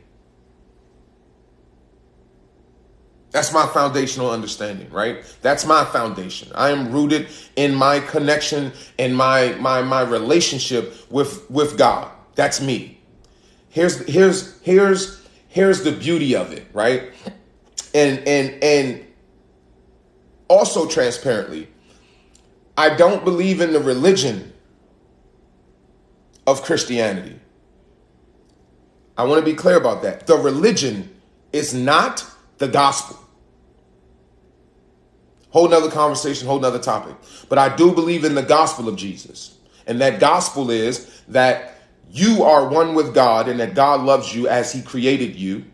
That's my foundational understanding, right? That's my foundation. I am rooted in my connection and my relationship with God. That's me. Here's the beauty of it, right? And also transparently, I don't believe in the religion of Christianity. I want to be clear about that. The religion is not the gospel. Whole nother conversation, whole nother topic. But I do believe in the gospel of Jesus. And that gospel is that you are one with God and that God loves you as he created you.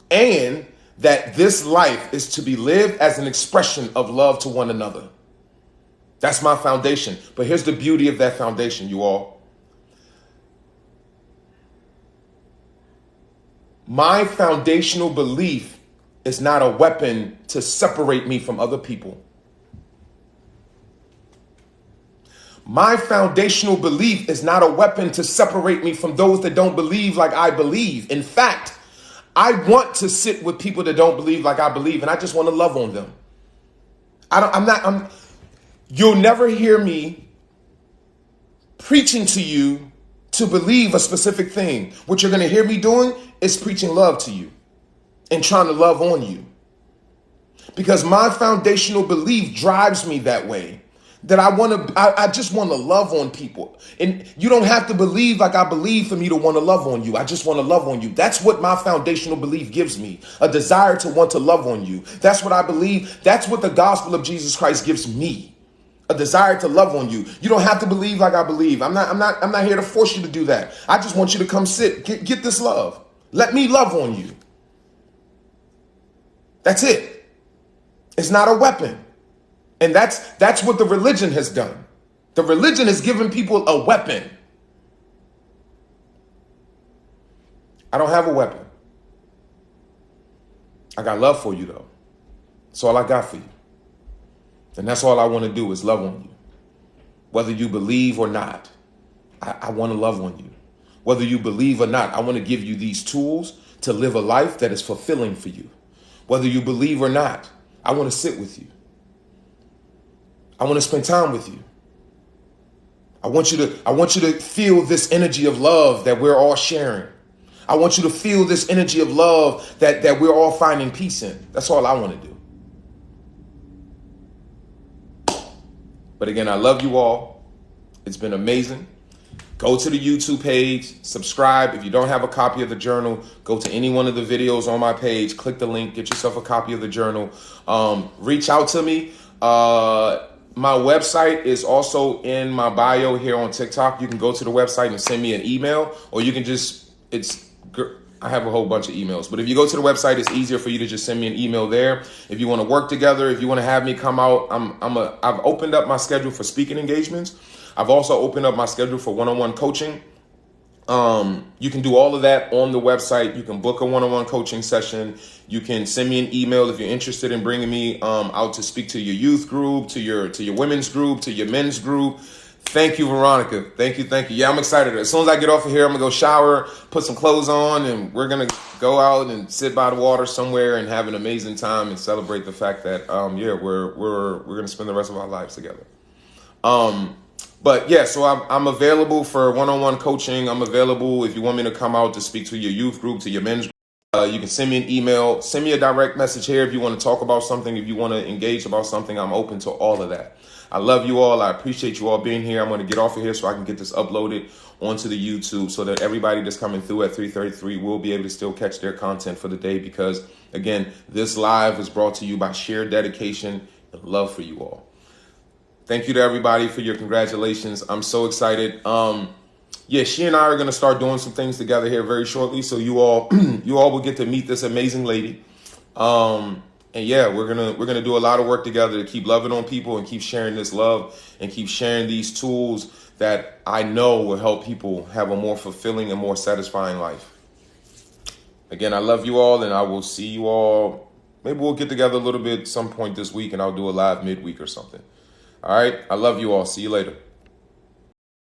And that this life is to be lived as an expression of love to one another. That's my foundation. But here's the beauty of that foundation, you all. My foundational belief is not a weapon to separate me from other people. My foundational belief is not a weapon to separate me from those that don't believe like I believe. In fact, I want to sit with people that don't believe like I believe, and I just want to love on them. You'll never hear me preaching to you to believe a specific thing. What you're going to hear me doing is preaching love to you and trying to love on you. Because my foundational belief drives me that way. That I just want to love on people. And you don't have to believe like I believe for me to want to love on you. I just want to love on you. That's what my foundational belief gives me. A desire to want to love on you. That's what I believe. That's what the gospel of Jesus Christ gives me. A desire to love on you. You don't have to believe like I believe. I'm not here to force you to do that. I just want you to come sit. Get this love. Let me love on you. That's it. It's not a weapon. And that's what the religion has done. The religion has given people a weapon. I don't have a weapon. I got love for you, though. That's all I got for you. And that's all I want to do is love on you. Whether you believe or not, I want to love on you. Whether you believe or not, I want to give you these tools to live a life that is fulfilling for you. Whether you believe or not, I want to sit with you. I want to spend time with you. I want you to feel this energy of love that we're all sharing. I want you to feel this energy of love that we're all finding peace in. That's all I want to do. But again, I love you all. It's been amazing. Go to the YouTube page, subscribe. If you don't have a copy of the journal, go to any one of the videos on my page, click the link, get yourself a copy of the journal. Reach out to me. My website is also in my bio here on TikTok. You can go to the website and send me an email, or you can I have a whole bunch of emails, but if you go to the website, it's easier for you to just send me an email there. If you want to work together, if you want to have me come out, I've opened up my schedule for speaking engagements. I've also opened up my schedule for one-on-one coaching. You can do all of that on the website. You can book a one-on-one coaching session. You can send me an email if you're interested in bringing me out to speak to your youth group, to your women's group, to your men's group. Thank you, Veronica. Thank you. Yeah, I'm excited. As soon as I get off of here, I'm gonna go shower, put some clothes on, and we're gonna go out and sit by the water somewhere and have an amazing time and celebrate the fact that we're gonna spend the rest of our lives together. But yeah, so I'm available for one-on-one coaching. I'm available if you want me to come out to speak to your youth group, to your men's group. You can send me an email, send me a direct message here if you want to talk about something, if you want to engage about something. I'm open to all of that. I love you all. I appreciate you all being here. I'm going to get off of here so I can get this uploaded onto the YouTube so that everybody that's coming through at 3:33 will be able to still catch their content for the day, because, again, this live is brought to you by sheer dedication and love for you all. Thank you to everybody for your congratulations. I'm so excited. Yeah, she and I are going to start doing some things together here very shortly, so you all will get to meet this amazing lady. And yeah, we're gonna do a lot of work together to keep loving on people and keep sharing this love and keep sharing these tools that I know will help people have a more fulfilling and more satisfying life. Again, I love you all, and I will see you all. Maybe we'll get together a little bit some point this week, and I'll do a live midweek or something. All right, I love you all. See you later.